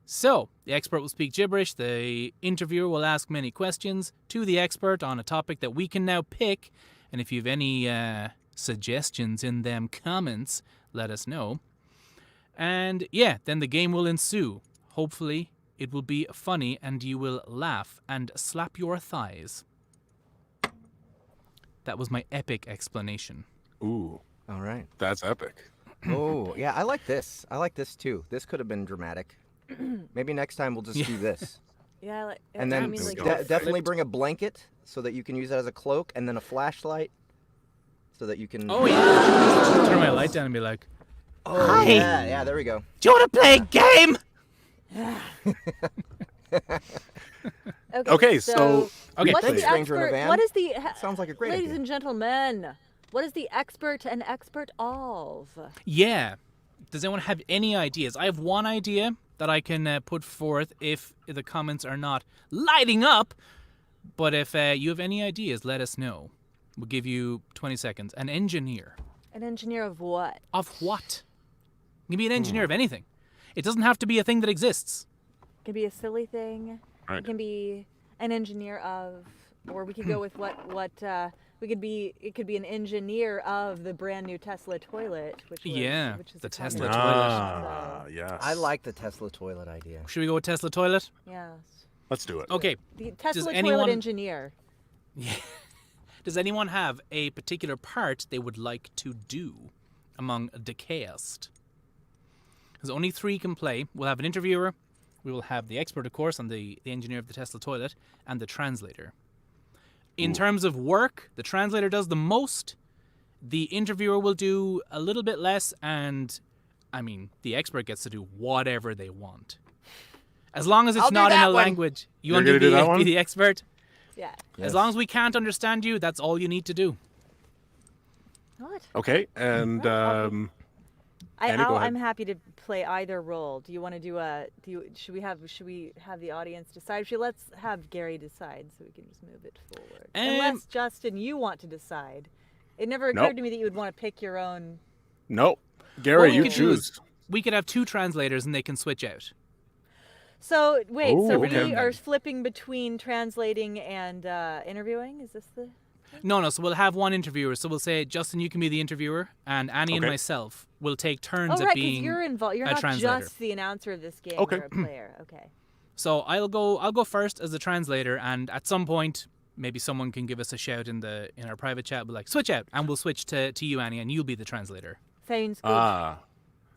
So, the expert will speak gibberish, the interviewer will ask many questions to the expert on a topic that we can now pick, and if you have any suggestions in them comments, let us know. And yeah, then the game will ensue. Hopefully, it will be funny and you will laugh and slap your thighs. That was my epic explanation. Ooh, All right. that's epic. Oh, yeah, I like this. I like this too. This could have been dramatic. Maybe next time we'll just do this. Yeah, like, And I then mean, like, definitely bring a blanket so that you can use it as a cloak, and then a flashlight so that you can. Oh yeah. Turn my light down and be like, Oh, Hi. yeah, there we go. "Do you want to play a game?" Okay, so Okay. what's Thanks, the stranger in a expert? van. What is the Sounds like a great ladies idea. and gentlemen? What is the expert an expert of? Yeah. Does anyone have any ideas? I have one idea that I can put forth if the comments are not lighting up. But if you have any ideas, let us know. We'll give you 20 seconds. An engineer. An engineer of what? Of what? You can be an engineer of anything. It doesn't have to be a thing that exists. It can be a silly thing. Right. It can be an engineer of, or we could go with what we could be. It could be an engineer of the brand new Tesla toilet, which is the a Tesla combination. toilet. Yes. I like the Tesla toilet idea. Should we go with Tesla toilet? Yes. Let's do it. Okay. The Tesla anyone- toilet engineer. Does anyone have a particular part they would like to do among the cast? There's only 3 can play. We'll have an interviewer, we will have the expert, of course, and the engineer of the Tesla toilet, and the translator. In terms of work, the translator does the most, the interviewer will do a little bit less, and, I mean, the expert gets to do whatever they want. As long as it's I'll do not in that a one. language. You You're want to gonna do that be one? the expert? Yeah. As long as we can't understand you, that's all you need to do. What? Okay, and Annie, go ahead. I'm happy to play either role. Do you want to do a? Should we have the audience decide? Let's have Gary decide so we can just move it forward. Unless Justin, you want to decide. It never occurred Nope. to me that you would want to pick your own. no, Gary, What we you could do is- choose. We could have 2 translators and they can switch out. So wait, so Ooh, we okay. are flipping between translating and interviewing. Is this the? No, so we'll have one interviewer. So we'll say, Justin, you can be the interviewer, and Annie and Okay. myself will take turns Oh at right, because being you're involved. You're a not translator. just the announcer of this game. Okay. You're a player. Okay. So I'll go first as the translator, and at some point, maybe someone can give us a shout in our private chat, be like, switch out, and we'll switch to you, Annie, and you'll be the translator. Sounds good. Ah.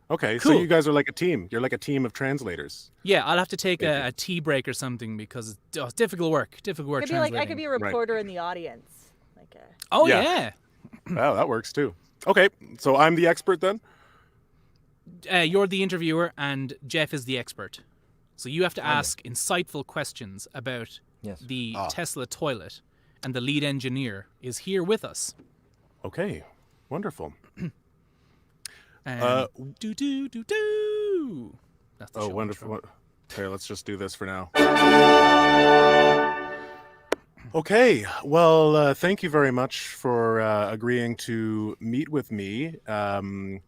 Okay, so Cool. you guys are like a team. You're like a team of translators. Yeah, I'll have to take Thank you. a tea break or something because it's difficult work. Difficult work Could be like translating. I could be a reporter in the audience. Like a. Oh Yeah. yeah. Oh, that works too. Okay, so I'm the expert then? You're the interviewer and Jeff is the expert. So you have to ask insightful questions about Yes. the Tesla toilet, and the lead engineer is here with us. Okay, wonderful. And do. That's the Oh, show wonderful. intro. Okay, let's just do this for now. Okay, well, thank you very much for agreeing to meet with me. I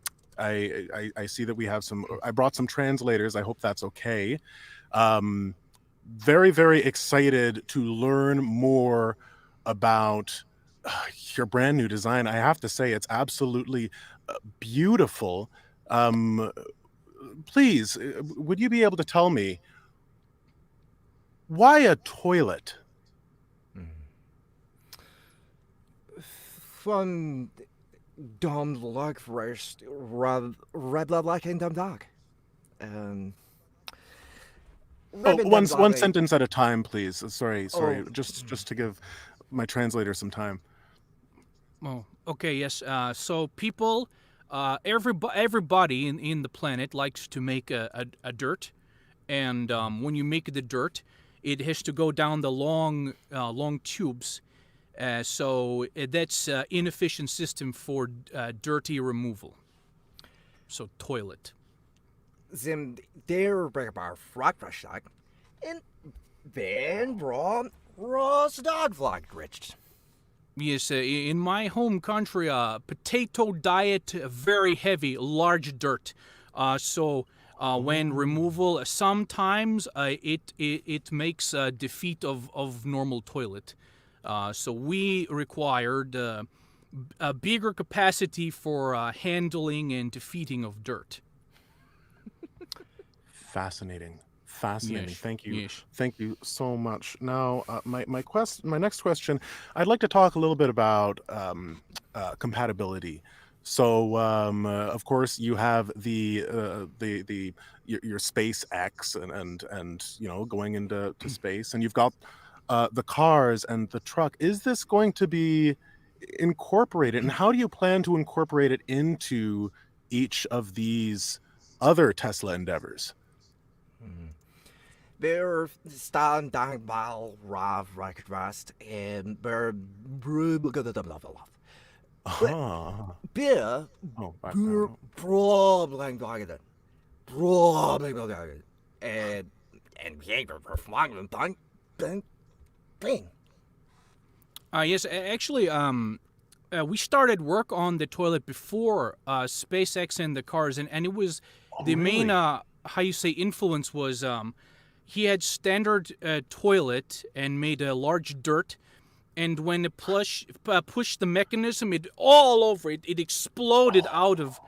see that we have I brought some translators. I hope that's okay. Very, very excited to learn more about your brand new design. I have to say, it's absolutely beautiful. Please, would you be able to tell me why a toilet? From Dom Log first, Red Black and Dumb Dog. One sentence at a time, please. Sorry. Oh. Just to give my translator some time. Oh, okay, yes. So people, everybody in the planet likes to make a dirt, and when you make the dirt, it has to go down the long tubes. So that's inefficient system for dirty removal. So toilet. Zim der Bar Fragfrashag and Van Ross Dogvlog Rich. Yes, in my home country, potato diet, very heavy, large dirt. So when removal, sometimes it makes a defeat of normal toilet. So we required a bigger capacity for handling and defeating of dirt. Fascinating. fascinating. Yes, Thank you. yes. Thank you so much. Now, my next question, I'd like to talk a little bit about compatibility. So, of course, you have your SpaceX and going into space, and you've got the cars and the truck. Is this going to be incorporated, and how do you plan to incorporate it into each of these other Tesla endeavors? Wir staan dankbaar Rust and wir Ah, wir oh, problem and thing. Yes, actually, we started work on the toilet before SpaceX and the cars, and it was the main really? how you say influence was he had standard toilet and made a large dirt, and when it pushed the mechanism, it all over it exploded out of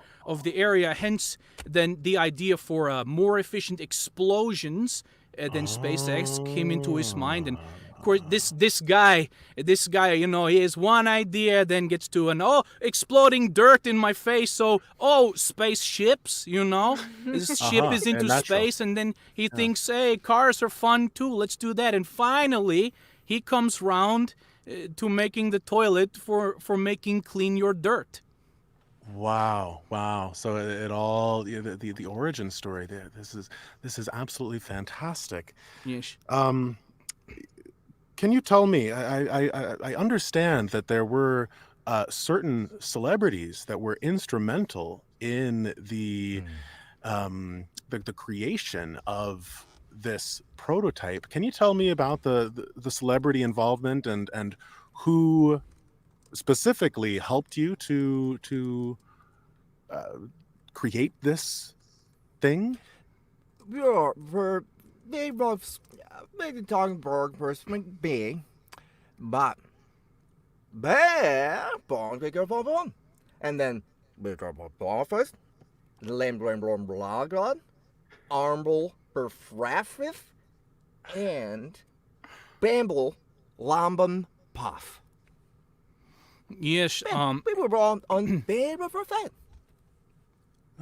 the area. Hence, then the idea for more efficient explosions than SpaceX came into his mind. And of course, this guy, he has one idea, then gets to an exploding dirt in my face. So spaceships, this ship is into natural. space, and then he thinks, hey, cars are fun too. Let's do that. And finally, he comes round to making the toilet for making clean your dirt. Wow. So it all the origin story there. This is absolutely fantastic. Yes. Can you tell me? I understand that there were certain celebrities that were instrumental in the creation of this prototype. Can you tell me about the celebrity involvement and who specifically helped you to create this thing? We're they both maybe talking Borg person big, but bear born bigger bomb. And then we talk about office, lame blagad, armble perfraffif, and bamble lambum puff. Yes. We were all on bed for fat.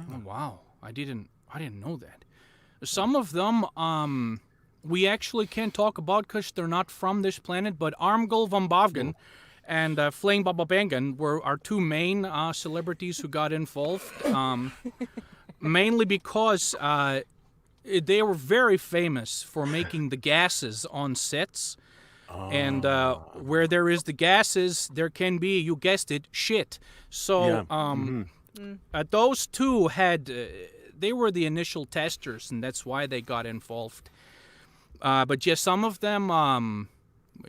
Oh, wow. I didn't know that. Some of them we actually can't talk about because they're not from this planet, but Armgul von Bavgen and Flame Bababangan were our two main celebrities who got involved. Mainly because they were very famous for making the gases on sets. And where there is the gases, there can be, you guessed it, shit. So those two had, they were the initial testers, and that's why they got involved. But yeah, some of them,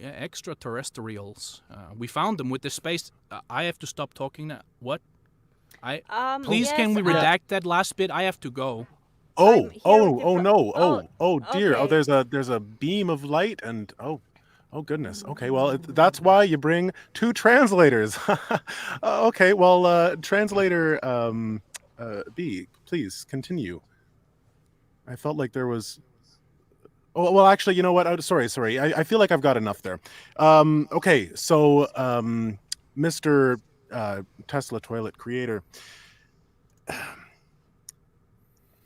extraterrestrials. We found them with the space. I have to stop talking now. What? Please, yes, can we redact that last bit? I have to go. I'm here with you No. Oh dear. Oh, okay. there's a beam of light and oh goodness. Okay, well that's why you bring two translators. Okay, well translator B, please continue. I felt like there was. Oh well, actually, you know what? Sorry. I feel like I've got enough there. Okay, so Mr. Tesla toilet creator,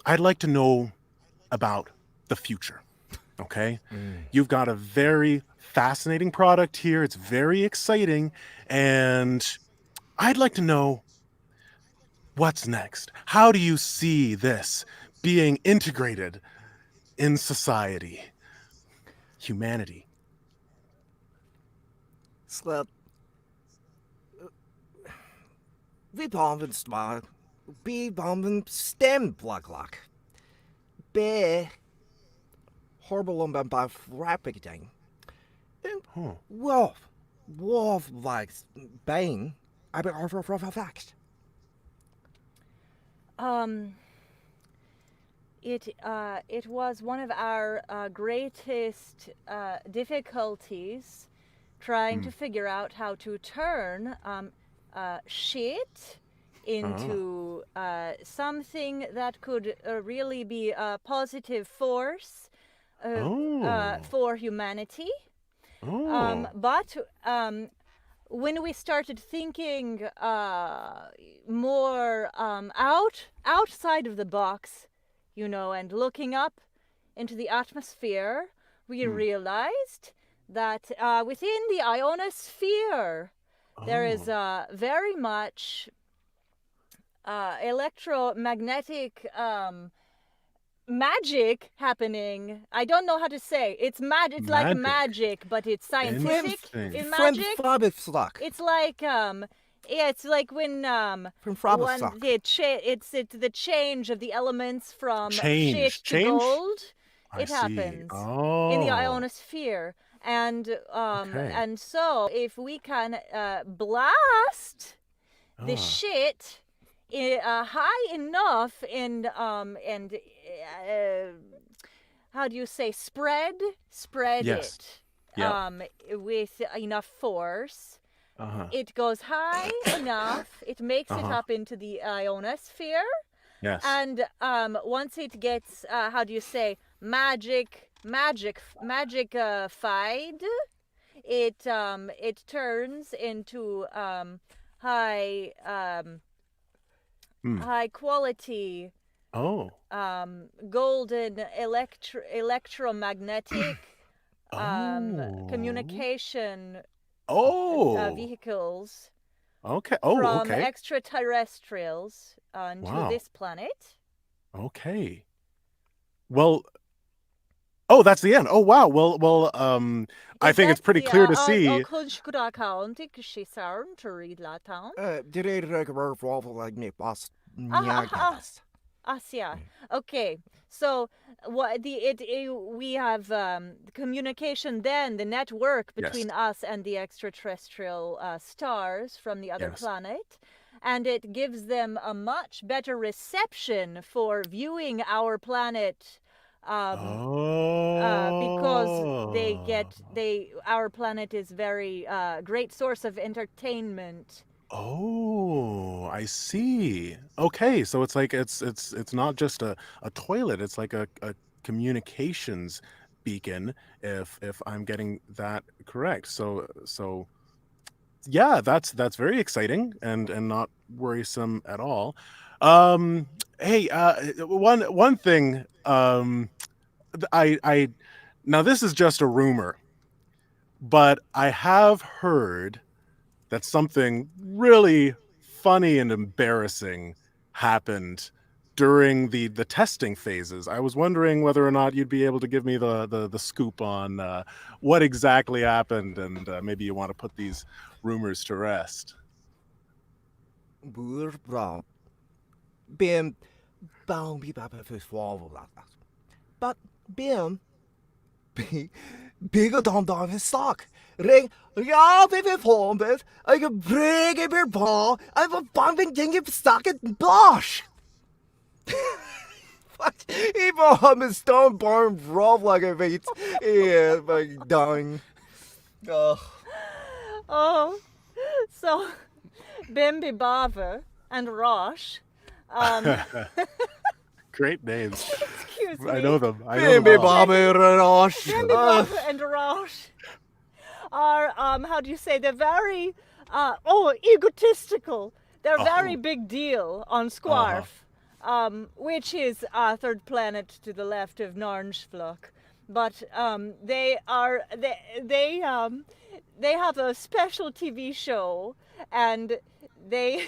I'd like to know about the future. Okay, you've got a very fascinating product here. It's very exciting, and I'd like to know what's next. How do you see this being integrated in society, humanity? Slip. Vi bomben smart. Be bomben stem block. Be horrible by rapiding. Wolf like bang. I be over for fact. It was one of our greatest difficulties trying to figure out how to turn shit into something that could really be a positive force for humanity. Oh. But when we started thinking more outside of the box, and looking up into the atmosphere, we realized that within the ionosphere there is very much electromagnetic magic happening. I don't know how to say. It's magic. It's like magic, but it's scientific in magic. It's like it's like when it's the change of the elements from shit to gold. It happens in the ionosphere, and so if we can blast the shit high enough and how do you say spread Yes. it with enough force, it goes high enough, it makes it up into the ionosphere. Yes. And once it gets how do you say magicified, it turns into high quality golden electromagnetic communication vehicles from extraterrestrials onto this planet. Okay. Well, that's the end. Oh wow. Well I think it's pretty clear to see. Okay, so we have communication then, the network between us and the extraterrestrial stars from the other planet, and it gives them a much better reception for viewing our planet. Because our planet is very great source of entertainment. Oh, I see. Okay, so it's like it's not just a toilet, it's like a communications beacon, if I'm getting that correct. So yeah, that's very exciting and not worrisome at all. Hey, one thing, I now this is just a rumor, but I have heard that something really funny and embarrassing happened during the testing phases. I was wondering whether or not you'd be able to give me the scoop on what exactly happened, and maybe you want to put these rumors to rest. But Bim, bigger than his sock. Ring, ja, baby, form, I can break a beer ball. I'm a bumping thing in socket bosh. Even on a stone barn rough like a bait. Yeah, my dying. Oh, so Bimbi Bava and Rosh. Great names. Excuse me. I know them. Bimbi Bava and Rosh. Bimbi Bava and Rosh are how do you say? They're very egotistical. They're very big deal on Squarf, which is a third planet to the left of Narnsflock. But they have a special TV show, and they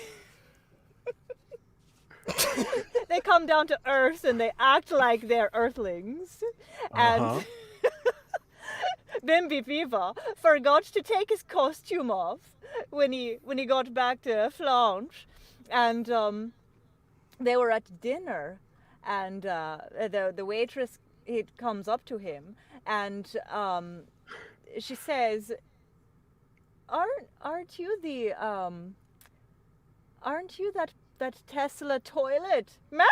they come down to Earth and they act like they're Earthlings, and Bimbi Viva forgot to take his costume off when he got back to Flange, and they were at dinner, and the waitress, it comes up to him, and she says, aren't you that Tesla toilet man?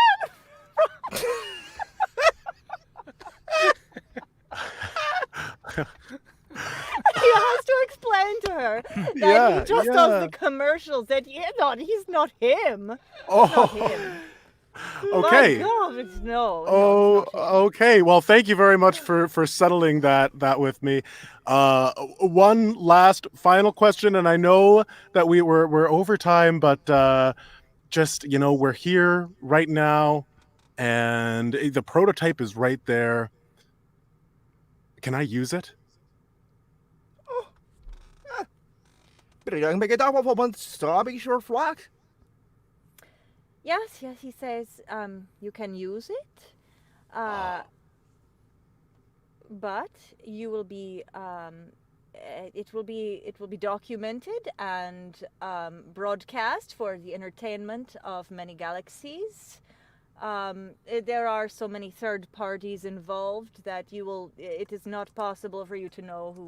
He has to explain to her that he just does the commercials, that he's not him. Oh. Not him. Okay. My God, it's no. Oh, it's not true. okay. Well, thank you very much for settling that with me. One last final question, and I know that we're over time, but just we're here right now, and the prototype is right there. Can I use it? Yes, he says you can use it, but you will be it will be documented and broadcast for the entertainment of many galaxies. There are so many third parties involved that it is not possible for you to know who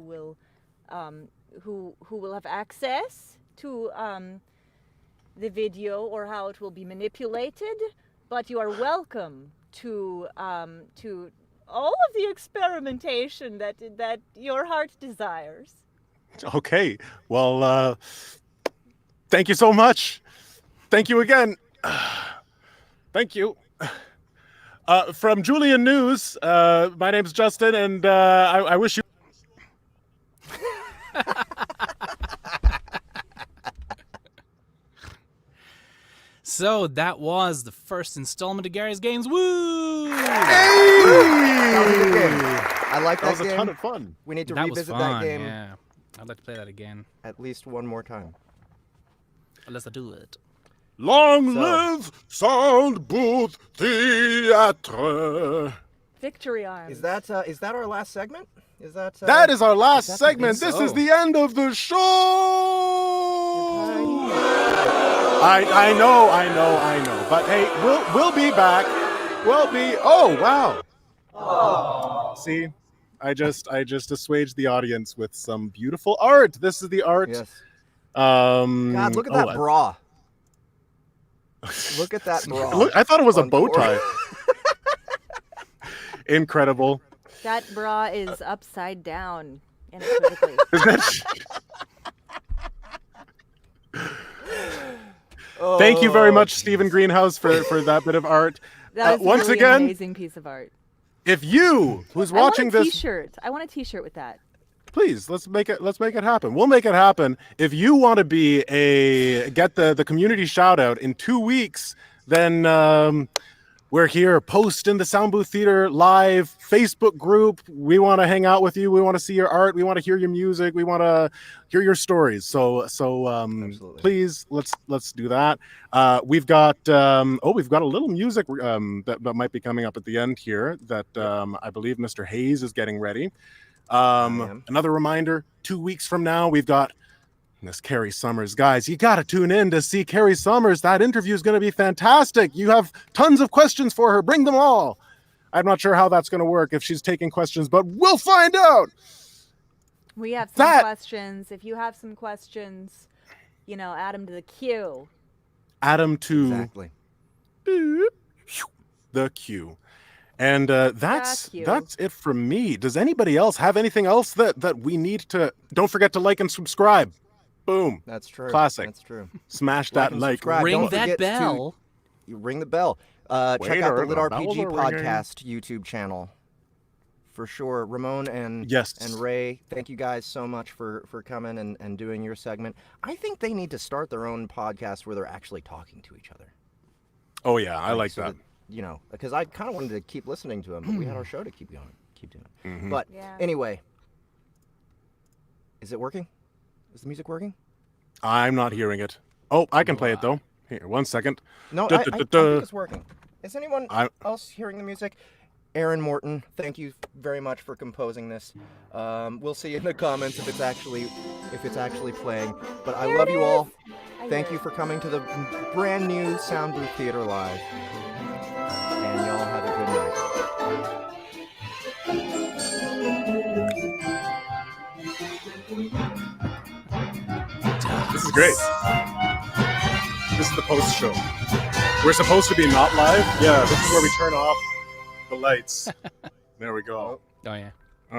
will have access to the video or how it will be manipulated, but you are welcome to all of the experimentation that your heart desires. Okay. Well, thank you so much. Thank you again. Thank you. From Julian News, my name's Justin, and I wish you. So that was the first installment of Gary's Games. Woo! That was a good game. I like that That was game. a ton of fun. We need to That was revisit fun, that game Yeah, I'd like to play that again. at least one more time. Let's do it. Long So- live Soundbooth Theater. Victory arms. Is that our last segment? Is that That is our last is that the segment. end? This is Oh. the end of the show. I know. But hey, we'll be back. Oh wow. See, I just assuaged the audience with some beautiful art. This is the art. Yes. God, look at that bra. Look at that bra. Look, I thought it was a on bow tour. tie. Incredible. That bra is upside down unequivocally. Isn't that? Thank you very Oh, much, Stephen Greenhouse, for that bit of art. That is Once really again, an amazing piece of art. if you who's watching I want a this, T-shirt. I want a T-shirt with that. please let's make it happen. We'll make it happen. If you want to get the community shout out in 2 weeks, then we're here. Post in the Soundbooth Theater live Facebook group. We want to hang out with you. We want to see your art. We want to hear your music. We want to hear your stories. So please let's do that. We've got a little music that might be coming up at the end here that I believe Mr. Hayes is getting ready. Another reminder, 2 weeks from now, we've got Miss Carrie Summers. Guys, you got to tune in to see Carrie Summers. That interview is going to be fantastic. You have tons of questions for her. Bring them all. I'm not sure how that's going to work if she's taking questions, but we'll find out. We have some questions. If you have some questions, add them to the queue. Add them to Exactly. the queue. And that's it from me. Does anybody else have anything else that we need to? Don't forget to like and subscribe. Boom. That's true. Classic. That's true. Smash Like that and like. subscribe. Ring Don't that forget bell. You ring the bell. Check out the Waiter, Lit the RPG bells are ringing. podcast YouTube channel. For sure. Ramon and Ray, thank you guys so much for coming and doing your segment. I think they need to start their own podcast where they're actually talking to each other. Oh yeah, I like so that. Because I kind of wanted to keep listening to them, but we had our show to keep doing. Mhm. But Yeah. anyway, is it working? Is the music working? I'm not hearing it. Oh, I can play it though. Here, 1 second. No, I think it's working. Is anyone else hearing the music? Aaron Morton, thank you very much for composing this. We'll see in the comments if it's actually playing. But I love you all. Thank you for coming to the brand new Soundbooth Theater Live. And y'all have a good night. This is great. This is the post show. We're supposed to be not live. Yeah, this is where we turn off the lights. There we go. Oh yeah.